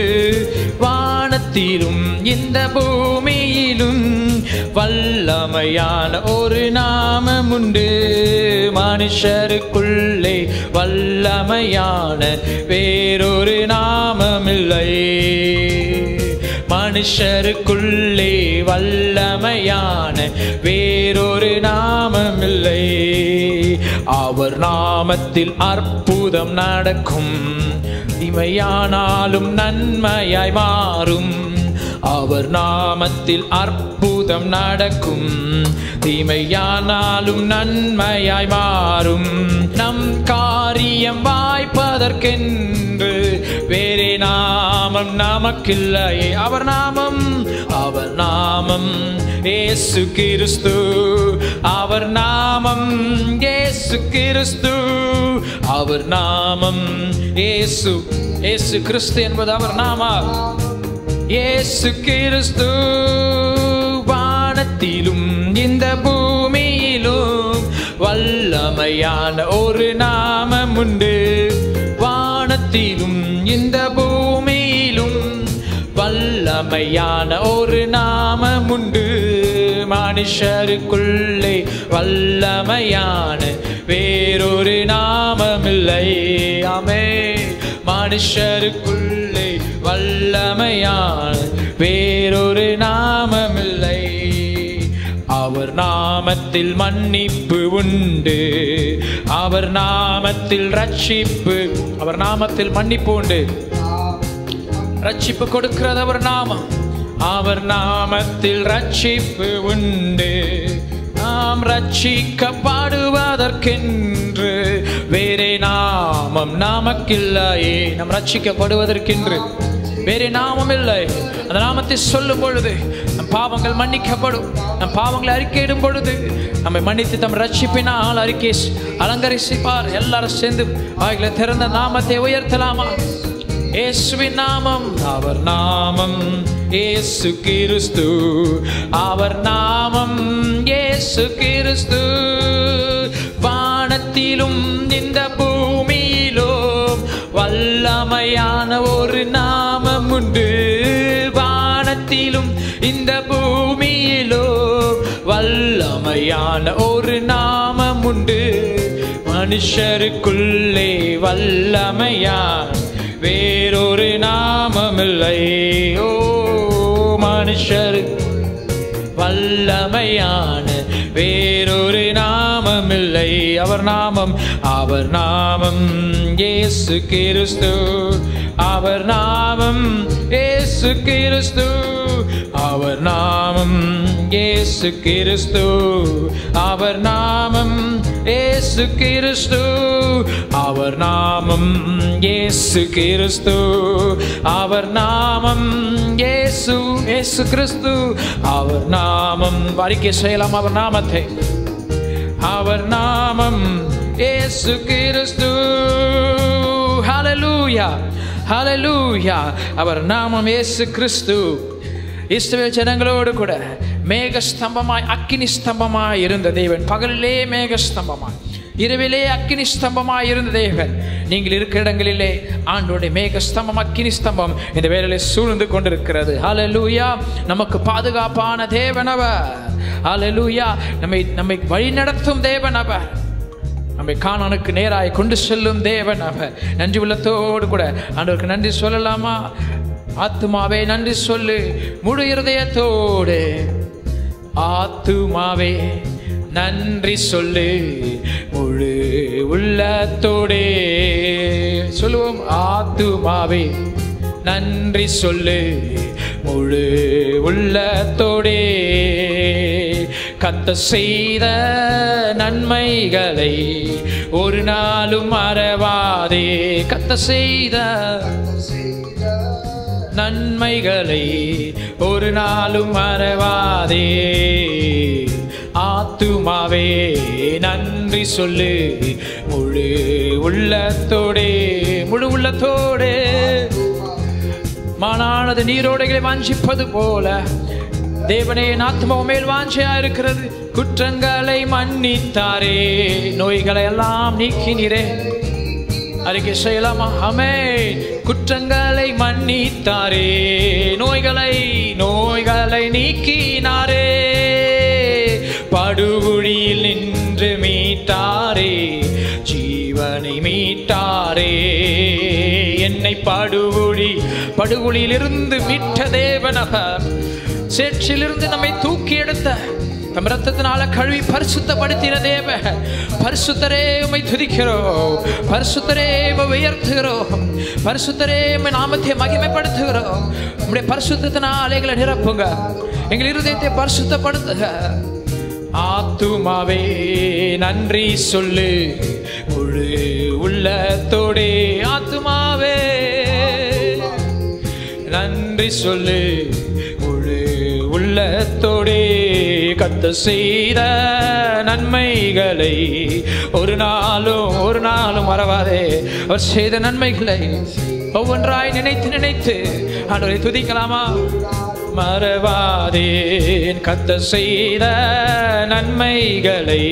வானத்திலும் இந்த பூமியிலும் வல்லமையான ஒரு நாமம் உண்டு. மனுஷருக்குள்ளே வல்லமையான வேறொரு நாமம் இல்லை. மனுஷருக்குள்ளே வல்லமையான வேறொரு நாமம் இல்லை. அவர் நாமத்தில் அற்புதம் நடக்கும். தீமையானாலும் நன்மையாய் மாறும். அவர் நாமத்தில் அற்புதம் நடக்கும். தீமையானாலும் நன்மையாய் மாறும். நம் காரியம் வாய்ப்பதற்கென்று வேறே நாமம் நமக்கில்லையே. அவர் நாமம் அவர் நாமம் இயேசு கிறிஸ்து. அவர் நாமம் இயேசு கிறிஸ்து. அவர் நாமம் இயேசு இயேசு கிறிஸ்து என்பது அவர் நாமம். இயேசு கிறிஸ்து. வானத்திலும் இந்த பூமியிலும் வல்லமையான ஒரு நாமம் உண்டு. வானத்திலும் இந்த பூமியிலும் வல்லமையான ஒரு நாமம் உண்டு. மனுஷருக்குள்ளே வல்லமையான வேறொரு நாமம் இல்லை. ஆமென். மனுஷருக்குள்ளே வல்லமையான வேறொரு நாமம் இல்லை. அவர் நாமத்தில் மன்னிப்பு உண்டு. அவர் நாமத்தில் ரட்சிப்பு. அவர் நாமத்தில் மன்னிப்பு உண்டு. ரட்சிப்பு கொடுக்கிறது அவர் நாமம். அவர் நாமத்தில் ரட்சிப்பு உண்டு. நாம் ரட்சிக்கப்படுவதற்கென்று வேறே நாமம் நமக்கில்லையே. நாம் ரட்சிக்கப்படுவதற்கென்று வேறு நாமம் இல்லை. அந்த நாமத்தை சொல்லும் பொழுது நம் பாவங்கள் மன்னிக்கப்படும். நம் பாவங்களை அறிக்கையிடும் பொழுது நம்மை மன்னித்து தம் ரட்சிப்பினால் அறிக்கை அலங்கரிப்பார். எல்லாரும் சேர்ந்து வாய்களை திறந்த நாமத்தை உயர்த்தலாமா? இயேசுவின் நாமம், அவர் நாமம் இயேசு கிறிஸ்து, அவர் நாமம் இயேசு கிறிஸ்து. வானத்திலும் இந்த பூமியிலும் வல்லமையான ஒரு நாமம் உண்டு. வானத்திலும் இந்த பூமியிலும் வல்லமையான ஒரு நாமம் உண்டு. மனுஷருக்குள்ளே வல்லமையான் வேறொரு நாமமில்லை. ஓ மனுஷர் வல்லமையான வேறொரு நாமமில்லை. அவர் நாமம், அவர் நாமம் இயேசு கிறிஸ்து, அவர் நாமம் இயேசு கிறிஸ்து, அவர் நாமம் இயேசு கிறிஸ்து, அவர் நாமம் இயேசு கிறிஸ்து, அவர் நாமம் இயேசு கிறிஸ்து, அவர் நாமம் இயேசு இயேசு கிறிஸ்து, அவர் நாமம். அறிக்கை செய்யலாம் அவர் நாமத்தை. அவர் நாமம் இயேசு கிறிஸ்து. ஹல்லேலூயா, ஹல்லேலூயா. அவர் நாமம் இயேசு கிறிஸ்து. இஸ்ரவேல் ஜனங்களோடு கூட மேகஸ்தம்பமாய் அக்கினி ஸ்தம்பமாய் இருந்த தேவன், பகலிலே மேகஸ்தம்பமாய் இரவிலே அக்கினி ஸ்தம்பமாய் இருந்த தேவன், நீங்கள் இருக்கிற இடங்களிலே ஆண்டோடைய மேகஸ்தம்பம் அக்கினி ஸ்தம்பம் இந்த வேளையிலே சூழ்ந்து கொண்டிருக்கிறது. ஹல்லேலூயா. நமக்கு பாதுகாப்பான தேவன் அவர். ஹல்லேலூயா. நம்மை வழி நடத்தும் தேவன் அவர். நம்மை கானானுக்கு நேராய் கொண்டு செல்லும் தேவன் அவர். நன்றி உள்ளத்தோடு கூட ஆண்டவருக்கு நன்றி சொல்லலாமா? ஆத்துமாவே நன்றி சொல்லு முழு இருதயத்தோடு. ஆத்துமாவே நன்றி சொல்லு முழு உள்ளத்தோடே. சொல்லுவோம். ஆத்துமாவே நன்றி சொல்லு முழு உள்ளத்தோடே. கர்த்தர் செய்த நன்மைகளை ஒரு நாளும் மறவாதே. கர்த்தர் செய்த நன்மைகளை ஒரு நாளும் மறவாதே. ஆத்துமாவே நன்றி சொல்லு முழு உள்ளத்தோடே. முழு உள்ளத்தோடே. மானானது நீரோடைகளை வாஞ்சிப்பது போல தேவனே என் ஆத்மா மேல் வாஞ்சையா இருக்கிறது. குற்றங்களை மன்னித்தாரே, நோய்களை எல்லாம் நீக்கினீரே. அறிக்கை செய்யலாமா? ஆமென். குற்றங்களை மன்னித்தாரே, நோய்களை நீக்கினாரே. படுகுழியில் நின்று மீட்டாரே, ஜீவனை மீட்டாரே. என்னை படுகுழியில் இருந்து மீட்ட தேவனவர், சேற்றிலிருந்து நம்மை தூக்கி எடுத்த தம் இரத்தத்தினால கழுவி பரிசுத்தப்படுத்தின தேவ. பரிசுத்தரே உம்மை துதிக்கிறோம், பரிசுத்தரே உம்மை உயர்த்துகிறோம், பரிசுத்தரே உம்மை நாமத்தை மகிமைப்படுத்துகிறோம். உம்முடைய பரிசுத்தத்தினால் எங்களை நிரப்புங்க, எங்கள் இருதயத்தை பரிசுத்தப்படுத்துக. ஆத்துமாவே நன்றி சொல்லு முழு உள்ளத்தோடே. ஆத்துமாவே நன்றி சொல்லு முழு உள்ளத்தோடே. கர்த்தர் செய்த நன்மைகளை ஒரு நாளும் மறவாதே. அவர் செய்த நன்மைகளை ஒவ்வொன்றாய் நினைத்து ஆண்டவரை துதிக்கலாமா? மறவாதேன். கர்த்தர் செய்த நன்மைகளை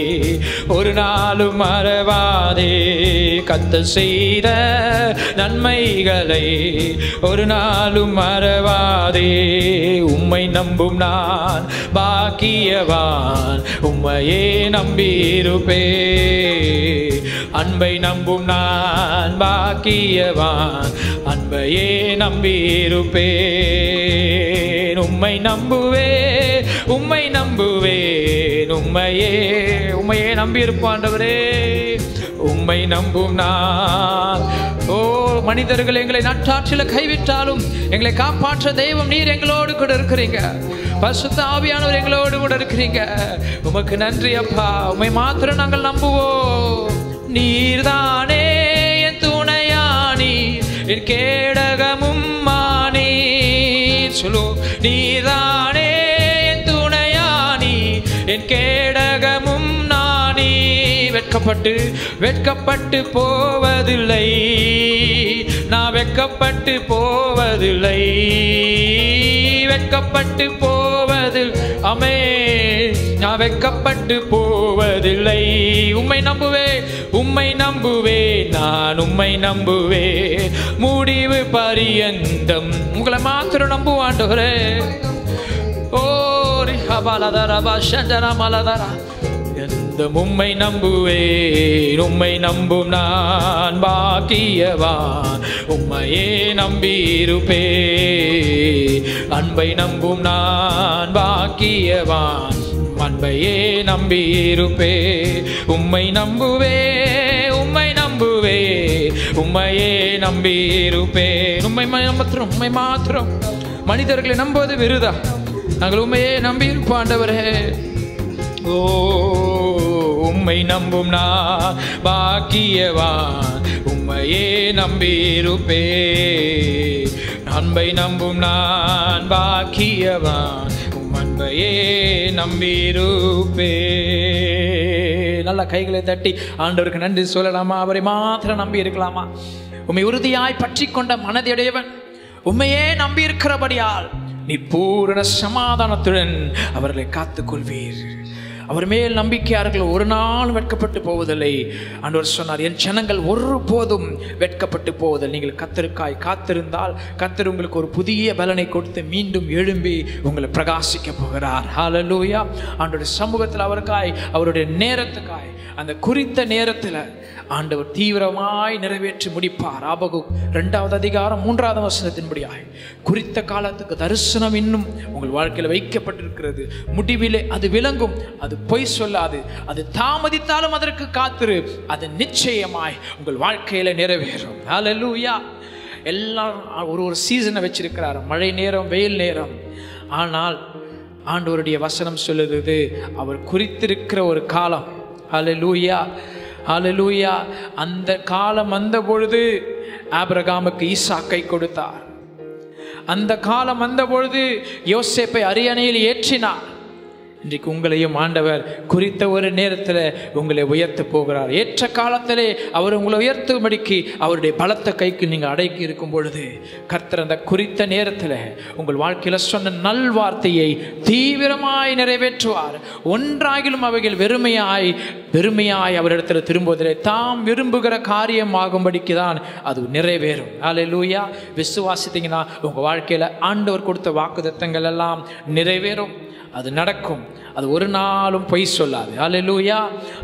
ஒரு நாளும் மறவாதே. கர்த்தர் செய்த நன்மைகளை ஒரு நாளும் மறவாதே. உம்மை நம்பும் நான் பாக்கியவான், உம்மையே நம்பியிருப்பே. அன்பை நம்பும் நான் பாக்கியவான், அன்பையே நம்பியிருப்பே. உம்மை நம்புவேன், உம்மையே நம்பியிருப்பாண்டவரே. உம்மை நம்பும் நான். ஓ மனிதர்கள் எங்களை நட்டாற்றில கைவிட்டாலும் எங்களை காப்பாற்ற தெய்வம் நீர் எங்களோடு கூட இருக்கிறீங்க. பரிசுத்த ஆவியானவர் எங்களோடு கூட இருக்கிறீங்க. உமக்கு நன்றி அப்பா. உம்மை மாத்திரம் நாங்கள் நம்புவோம். நீர்தானே என் துணையானி, என் கேடகமும் மானி. சொல்லு. நீதானே என் துணையானி, என் கேடகமும் நானி. வெட்கப்பட்டு போவதில்லை, நான் வெட்கப்பட்டு போவதில்லை, வெட்கப்பட்டு போவதில் அமே, நான் வெட்கப்பட்டு போவதில்லை. உம்மை நம்புவே, நான் உம்மை நம்புவே, முடிவு பரியந்தம் உங்களை மாத்திரம் நம்புவாண்டவரே. ஓ ரிஹபலதரபா ஷஜரமலதரா, உம்மை நம்புவேன், உம்மை நம்பும் நான் பாக்கியவான். உம்மையே நம்பியிருப்பே, அன்பை நம்பும் நான் பாக்கியவான். அன்பையே நம்பியிருப்பே, உம்மை நம்புவே, உம்மை நம்புவே, உம்மையே நம்பியிருப்பே. உம்மை மாத்திரம் மனிதர்களை நம்புவது விருதா, நாங்கள் உண்மையே நம்பியிருப்போம் ஆண்டவரே. ஓ உம்மை நம்பும் நான் பாக்கியவான், உம்மையே நம்பியிருப்பே, அன்பை நம்பும் நான் பாக்கியவான், உம் அன்பையே நம்பியிருப்பே. நல்ல கைகளை தட்டி ஆண்டவருக்கு நன்றி சொல்லலாமா? அவரை மாத்திரம் நம்பி இருக்கலாமா? உம்மை உறுதியாய் பற்றி கொண்ட மனதையுடையவன், உம்மையே நம்பி இருக்கிறபடியால் நீ பூரண சமாதானத்துடன் அவர்களை காத்துக்கொள்வீர். அவர் மேல் நம்பிக்கையார்கள் ஒரு நாள் வெட்கப்பட்டு போவதில்லை. ஆண்டவர் சொன்னார், என் ஜனங்கள் ஒருபோதும் வெட்கப்பட்டு போவதில்லை. நீங்கள் கர்த்தருக்காய் காத்திருந்தால் கர்த்தர் உங்களுக்கு ஒரு புதிய பலனை கொடுத்து மீண்டும் எழும்பி உங்களை பிரகாசிக்க போகிறார். ஹல்லேலூயா. ஆண்டவருடைய சமூகத்தில் அவருக்காய், அவருடைய நேரத்துக்காய், அந்த குறித்த நேரத்தில் ஆண்டவர் தீவிரமாய் நிறைவேற்றி முடிப்பார். ஆபகுக் 2வது அதிகாரம் 3வது வசனத்தின்படியாய் குறித்த காலத்துக்கு தரிசனம் இன்னும் உங்கள் வாழ்க்கையில் வைக்கப்பட்டிருக்கிறது. முடிவிலே அது விளங்கும், அது பொய் சொல்லாது, அது தாமதித்தாலும் அதற்கு காத்திரு, அது நிச்சயமாய் உங்கள் வாழ்க்கையில நிறைவேறும். ஹல்லேலூயா. எல்லாம் ஒரு சீசனை வச்சிருக்கிறார், மழை நேரம், வெயில் நேரம். ஆனால் ஆண்டவருடைய வசனம் சொல்லுறது அவர் குறித்திருக்கிற ஒரு காலம். ஹல்லேலூயா, ஹல்லேலூயா. அந்த காலம் வந்த பொழுது ஆபிரகாமுக்கு ஈசாக்கை கொடுத்தார். அந்த காலம் வந்த பொழுது யோசேப்பை அரியணையில் ஏற்றினார். இன்றைக்கு உங்களையும் ஆண்டவர் குறித்த ஒரு நேரத்தில் உங்களை உயர்த்த போகிறார். ஏற்ற காலத்திலே அவர் உங்களை உயர்த்தும்படிக்கு அவருடைய பலத்த கைக்கு நீங்கள் அடக்கி இருக்கும் பொழுது கர்த்தர் அந்த குறித்த நேரத்தில் உங்கள் வாழ்க்கையில் சொன்ன நல்வார்த்தையை தீவிரமாய் நிறைவேற்றுவார். ஒன்றாகிலும் அவைகள் வெறுமையாய் அவரிடத்தில் திரும்புவதில்லை, தாம் விரும்புகிற காரியமாகும்படிக்கு தான் அது நிறைவேறும். ஹல்லேலூயா. விசுவாசித்தீங்கன்னா உங்கள் வாழ்க்கையில் ஆண்டவர் கொடுத்த வாக்குத்தத்தங்கள் எல்லாம் நிறைவேறும், அது நடக்கும், அது ஒரு நாளும் பொய் சொல்லாது. ஹல்லேலூயா,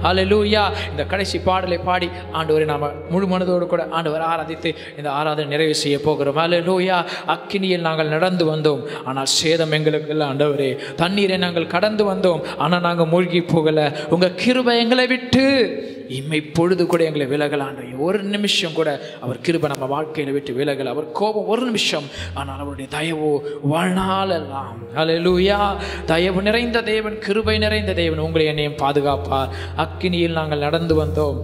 ஹல்லேலூயா. இந்த கடைசி பாடலை பாடி ஆண்டவரை நாம் முழு மனதோடு கூட ஆண்டவர் ஆராதித்து இந்த ஆராதனை நிறைவு செய்ய போகிறோம். ஹல்லேலூயா. அக்கினியில் நாங்கள் நடந்து வந்தோம், ஆனால் சேதம் எங்களுக்கு இல்லை ஆண்டவரே. தண்ணீரை நாங்கள் கடந்து வந்தோம், ஆனால் நாங்கள் மூழ்கி போகலை. உங்கள் கிருபை எங்களை விட்டு இம்மை பொழுது கூட எங்களை விலகலாண்ட ஒரு நிமிஷம் கூட அவர் கிருபை நம்ம வாழ்க்கையில விட்டு விலகல. அவர் கோபம் ஒரு நிமிஷம், ஆனால் அவருடைய தயவு வாழ்நாள் எல்லாம். ஹல்லேலூயா. தயவு நிறைந்த தேவன், கிருபை நிறைந்த தேவன் உங்களை என்னையும் பாதுகாப்பார். அக்கினியில் நாங்கள் நடந்து வந்தோம்,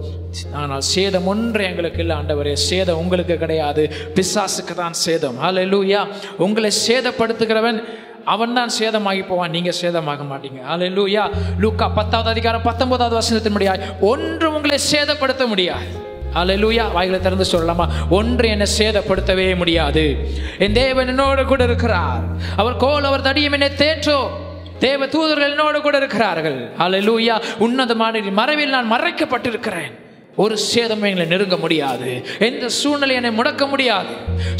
ஆனால் சேதம் ஒன்று எங்களுக்கு இல்லை ஆண்டவரே. சேதம் உங்களுக்கு கிடையாது, பிசாசுக்கு தான் சேதம். ஹல்லேலூயா. உங்களை சேதப்படுத்துகிறவன் அவன் தான் சேதமாகி போவான், நீங்க சேதமாக மாட்டீங்க. ஹல்லேலூயா. லூக்கா 10வது அதிகாரம் 19வது வசனத்தின்படியாய் ஒன்று உங்களை சேதப்படுத்த முடியாது. ஹல்லேலூயா. வாய்களை திறந்து சொல்லலாமா? ஒன்று என்னை சேதப்படுத்தவே முடியாது. என் தேவன் என்னோடு கூட இருக்கிறார். அவர் கோல், அவர் தடியும் என்னை தேற்றோ. தேவ தூதர்கள் என்னோடு கூட இருக்கிறார்கள். ஹல்லேலூயா. உன்னதமான மறைவில் நான் மறைக்கப்பட்டிருக்கிறேன். ஒரு சேதம் எங்களை நெருங்க முடியாது, எந்த சூழ்நிலை என்னை முடக்க முடியாது.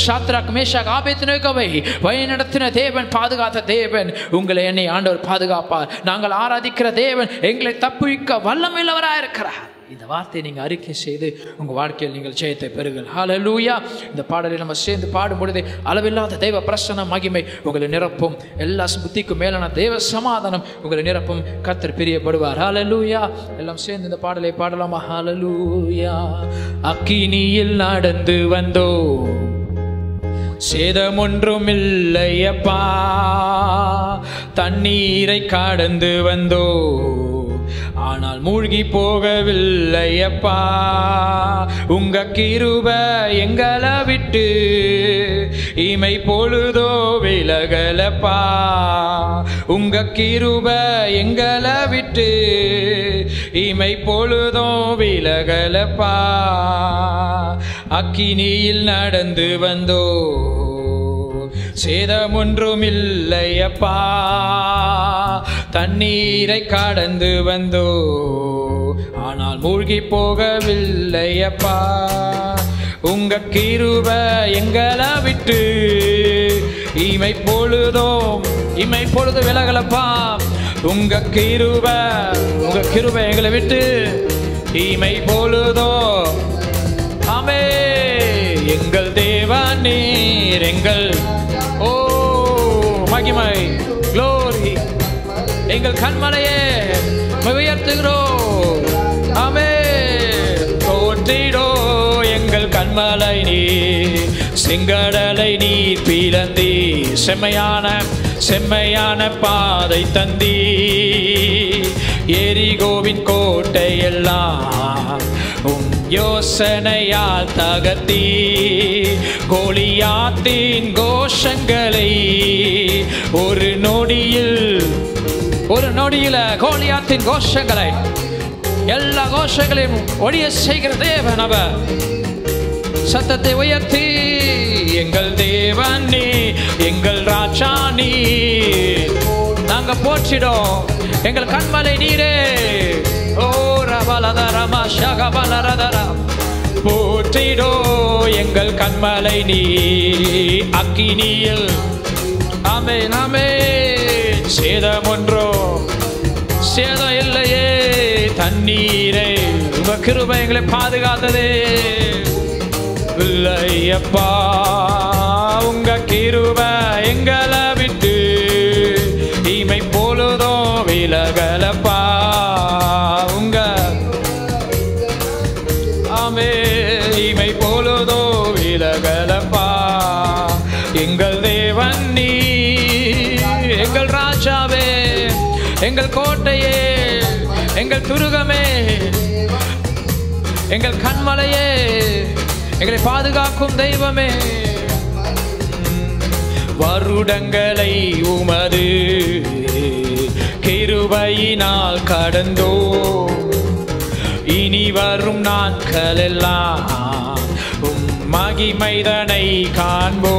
சாத்ராக், மேஷாக், ஆபேத்நேகோவை வழிநடத்தின தேவன், பாதுகாத்த தேவன் உங்களை என்னை ஆண்டவர் பாதுகாப்பார். நாங்கள் ஆராதிக்கிற தேவன் எங்களை தப்புவிக்க வல்லமையுள்ளவராக இருக்கிறார். இந்த வார்த்தையை நீங்கள் அறிக்கை செய்து உங்கள் வாழ்க்கையில் நீங்கள் ஜெயத்தை பெறுங்கள். ஹல்லேலூயா. இந்த பாடலை நம்ம சேர்ந்து பாடும் பொழுதே அளவில்லாத தெய்வ பிரசன்ன மகிமை உங்களை நிரப்பும். எல்லா புத்திக்கும் மேலான தெய்வ சமாதானம் உங்களை நிரப்பும். கர்த்தர் பிரியப்படுவார். ஹல்லேலூயா. எல்லாம் சேர்ந்து இந்த பாடலை பாடலாமா? ஹல்லேலூயா. அக்கினியில் நடந்து வந்தோ, சேதம் ஒன்றும் இல்லையப்பா. தண்ணீரை கடந்து வந்தோ, ஆனால் மூழ்கி போகவில்லை அப்பா. உங்க கிருபை எங்களை விட்டு இமை பொழுதோ விலகலப்பா. உங்க கிருபை எங்களை விட்டு இமை பொழுதோ விலகலப்பா. அக்கினியில் நடந்து வந்தோ சேதமொன்றும் இல்லையப்பா. தண்ணீரை கடந்து வந்தோ ஆனால் மூழ்கி போகவில்லையப்பா. உங்க கிருபை எங்களை விட்டு இமை பொழுதோ விலகலப்பா. உங்க கிருபை எங்களை விட்டு இமை பொழுதோ. ஆமே. எங்கள் தேவன் நீர் எங்கள் மகிமை க்ளோரி. எங்கள் கண்மலையே உயர்த்துகிறோம். ஆமே. போற்றிடோ எங்கள் கண்மலை நீர். செங்கடலை நீர் பிளந்தி செம்மையான பாதை தந்தி. எரிகோவின் கோட்டை எல்லாம் யோசனையால் தகர்த்தி. கோலியாத்தின் கோஷங்களை ஒரு நொடியில் கோலியாத்தின் கோஷங்களை எல்லா கோஷங்களையும் ஒழிய செய்கிற தேவன் அவர். சத்தத்தை உயர்த்தி எங்கள் தேவன் நீ எங்கள் ராஜா நீ. நாங்க போற்றிடோம் எங்கள் கண்மலை நீரே. ஓ ரபலதரமா ஷகபலரதரா. போற்றிடோ எங்கள் கண்மலை நீ. அக்கினியில் ஆமென் ஆமென். சேதம் ஒன்றோ சேதம் இல்லையே. தண்ணீரை உங்க கிருபை எங்களை பாதுகாத்ததே இல்லையப்பா. உங்க கிருபை எங்களை விட்டு இமை பொழுதோ விலகலப்பா. உங்க ஆமே இமை பொழுதோ விலகலப்பா. எங்கள் தேவன் நீ எங்கள் ராஜாவே எங்கள் கோட்டையே எங்கள் துருகமே எங்கள் கண்மலையே எங்களை பாதுகாக்கும் தெய்வமே. வருடங்களை உமது கிருபையினால் கடந்தோ. இனி வரும் நாட்கள் எல்லாம் மகிமைதனை காண்போ.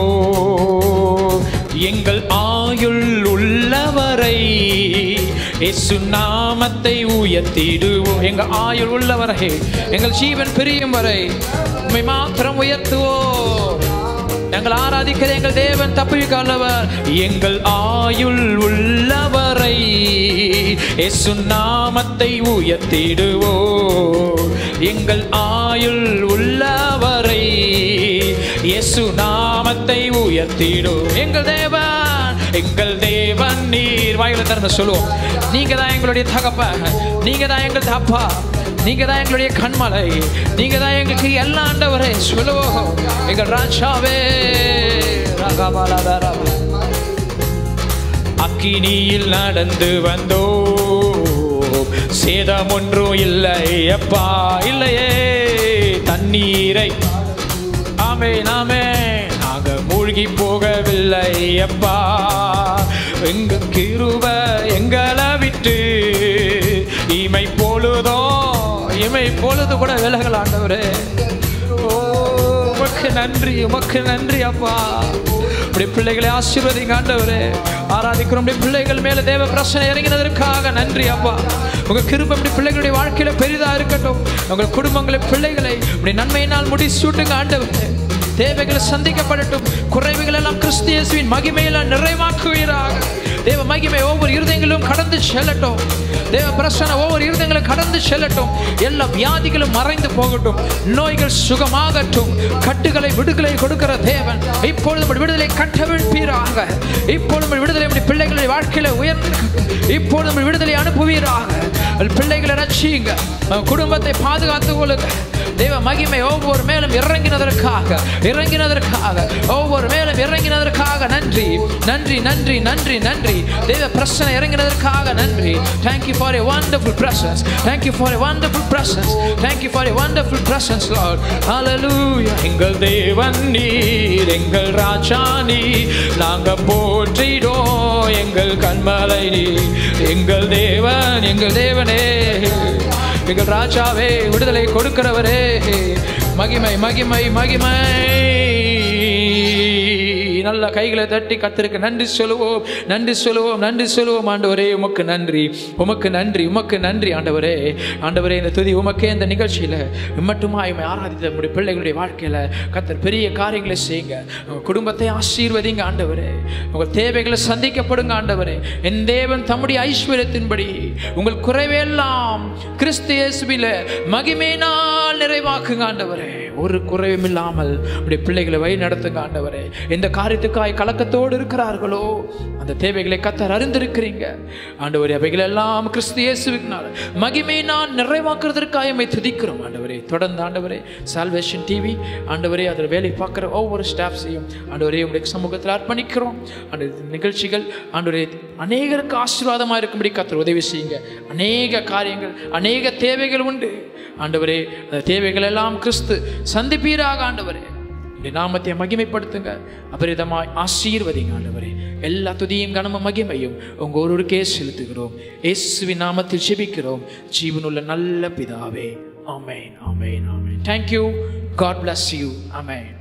எங்கள் ஆயுள் உள்ளவரை இயேசு நாமத்தை உயர்த்திடுவோம். எங்கள் ஆயுள் உள்ளவரை எங்கள் ஜீவன் பிரியும் வரை உம்மை மாத்திரம் உயர்த்துவோம். நாங்கள் ஆராதிக்கிற எங்கள் தேவன் தப்புவிக்கல்லவர். எங்கள் ஆயுள் உள்ளவரை இயேசு நாமத்தை உயர்த்திடுவோம். எங்கள் ஆயுள் உள்ளவரை இயேசு நாமத்தை உயர்த்திடுவோம். எங்கள் தேவன் நீர். வாயில திறந்து சொல்லுவோம். நீங்க தான் எங்களுடைய தகப்பன், நீங்க தான் எங்கள் அப்பா, நீங்க தான் எங்களுடைய கண்மலை, நீங்க தான் எங்களுக்கு எல்லா ஆண்டவரே சொல்லுவோம். எங்கள் ராஜாவே. அக்கினியில் நடந்து வந்தோ சேதம் ஒன்றும் இல்லை அப்பா. இல்லையே தண்ணீரை ஆமே நாமே நாங்க மூழ்கி போகவில்லை அப்பா. எங்க கிருபை எங்களை விட்டு இமை பொழுது கூட விலகல் ஆண்டவரே. உமக்கு நன்றி அப்பா. இப்படி பிள்ளைகளை ஆசீர்வதிங்க ஆண்டவரே. ஆராதிக்கிறோம் பிள்ளைகள் மேல தேவ பிரச்சனை இறங்கினதற்காக நன்றி அப்பா. உங்க கிருபை இப்படி பிள்ளைகளுடைய வாழ்க்கையில பெரிதா இருக்கட்டும். உங்கள் குடும்பங்களை பிள்ளைகளை இப்படி நன்மையினால் முடிசூட்டுங்க ஆண்டவரே. தேவைகள் சந்திக்கப்படட்டும். குறைவுகள் எல்லாம் கிறிஸ்து இயேசுவின் மகிமையெல்லாம் நிறைவாக்குவீராக. தேவ மகிமை ஒவ்வொரு இருதயங்களும் கடந்து செல்லட்டும். தேவ பிரசன்ன ஒவ்வொரு இருதயங்களும் கடந்து செல்லட்டும். எல்லா வியாதிகளும் மறைந்து போகட்டும். நோய்கள் சுகமாகட்டும். கட்டுகளை விடுதலை கொடுக்கிற தேவன் இப்பொழுது விடுதலை கட்டவிழ்ப்பீராக. இப்பொழுது விடுதலை பிள்ளைகளுடைய வாழ்க்கையில உயர்ந்து இப்பொழுது விடுதலை அனுப்புவீராக. பிள்ளைகளை ரட்சியுங்க. குடும்பத்தை பாதுகாத்துக் கொள்ளுங்க. தேவ மகிமை ஒவ்வொரு மேலும் இறங்கினதற்காக இறங்கினதற்காக, ஒவ்வொரு மேலும் இறங்கினதற்காக நன்றி, நன்றி, நன்றி, நன்றி, நன்றி. தேவ பிரசன்னம் இறங்கினதற்காக நன்றி. Thank you for a wonderful presence. Thank you for a wonderful presence. Thank you for a wonderful presence, Lord. Hallelujah. எங்கள் தேவன் நீர், எங்கள் ராஜா நீர், நாங்க போற்றிடோம் எங்கள் கண்மலை நீர். எங்கள் தேவன், எங்கள் தேவனே, எங்கள் ராஜாவே, விடுதலை கொடுக்கிறவரே, மகிமை, மகிமை, மகிமை. நல்ல கைகளை தட்டி கர்த்தருக்கு நன்றி சொல்லுவோம், நன்றி சொல்லுவோம், நன்றி சொல்லுவோம். ஆண்டவரே உமக்கு நன்றி, உமக்கு நன்றி, உமக்கு நன்றி. ஆண்டவரே, ஆண்டவரே, இந்த துதி உமக்கே. இந்த நிகழ்ச்சியில் மட்டுமா ஆராதித்த நம்முடைய பிள்ளைகளுடைய வாழ்க்கையில் கர்த்தர் பெரிய காரியங்களை செய்யுங்க. உங்கள் குடும்பத்தை ஆசீர்வதிங்க ஆண்டவரே. உங்கள் தேவைகளை சந்திக்கப்படுங்க ஆண்டவரே. என் தேவன் தம்முடைய ஐஸ்வர்யத்தின்படி உங்கள் குறைவெல்லாம் கிறிஸ்து இயேசுவிலே மகிமையினால் நிறைவாக்குங்க ஆண்டவரே. ஒரு குறைவும் இல்லாமல் உடைய பிள்ளைகளை வழி நடத்துங்க ஆண்டவரே. எந்த காரியத்துக்காய் கலக்கத்தோடு இருக்கிறார்களோ அந்த தேவைகளை கர்த்தர் அறிந்திருக்கிறீங்க ஆண்டவரே. அவைகள் எல்லாம் கிறிஸ்து இயேசுவினால் மகிமையினால் நிறைவாக்குறதற்காக உம்மை துதிக்கிறோம் ஆண்டவரே. தொடர்ந்து ஆண்டவரே சால்வேஷன் டிவி ஆண்டவரே, அதில் வேலை பார்க்குற ஒவ்வொரு ஸ்டாஃப்ஸையும் ஆண்டவரே உடைய சமூகத்தில் அர்ப்பணிக்கிறோம். அந்த நிகழ்ச்சிகள் ஆண்டவரே அநேகருக்கு ஆசீர்வாதமாக இருக்கும்படி கர்த்தர் உதவி செய்யுங்க. அநேக காரியங்கள், அநேக தேவைகள் உண்டு ஆண்டவரே. அந்த தேவைகள் எல்லாம் கிறிஸ்து சந்திப்பீராக ஆண்டவரே. உடைய நாமத்தை மகிமைப்படுத்துங்க, அபரிதமாய் ஆசீர்வதிங்க ஆண்டவரே. எல்லா துதியும் கனமும் மகிமையும் உங்க ஒருவருக்கே செலுத்துகிறோம். இயேசுவின் நாமத்தில் ஜெபிக்கிறோம் ஜீவனுள்ள நல்ல பிதாவே. ஆமென், ஆமென், ஆமென். Thank you. God bless you. Amen.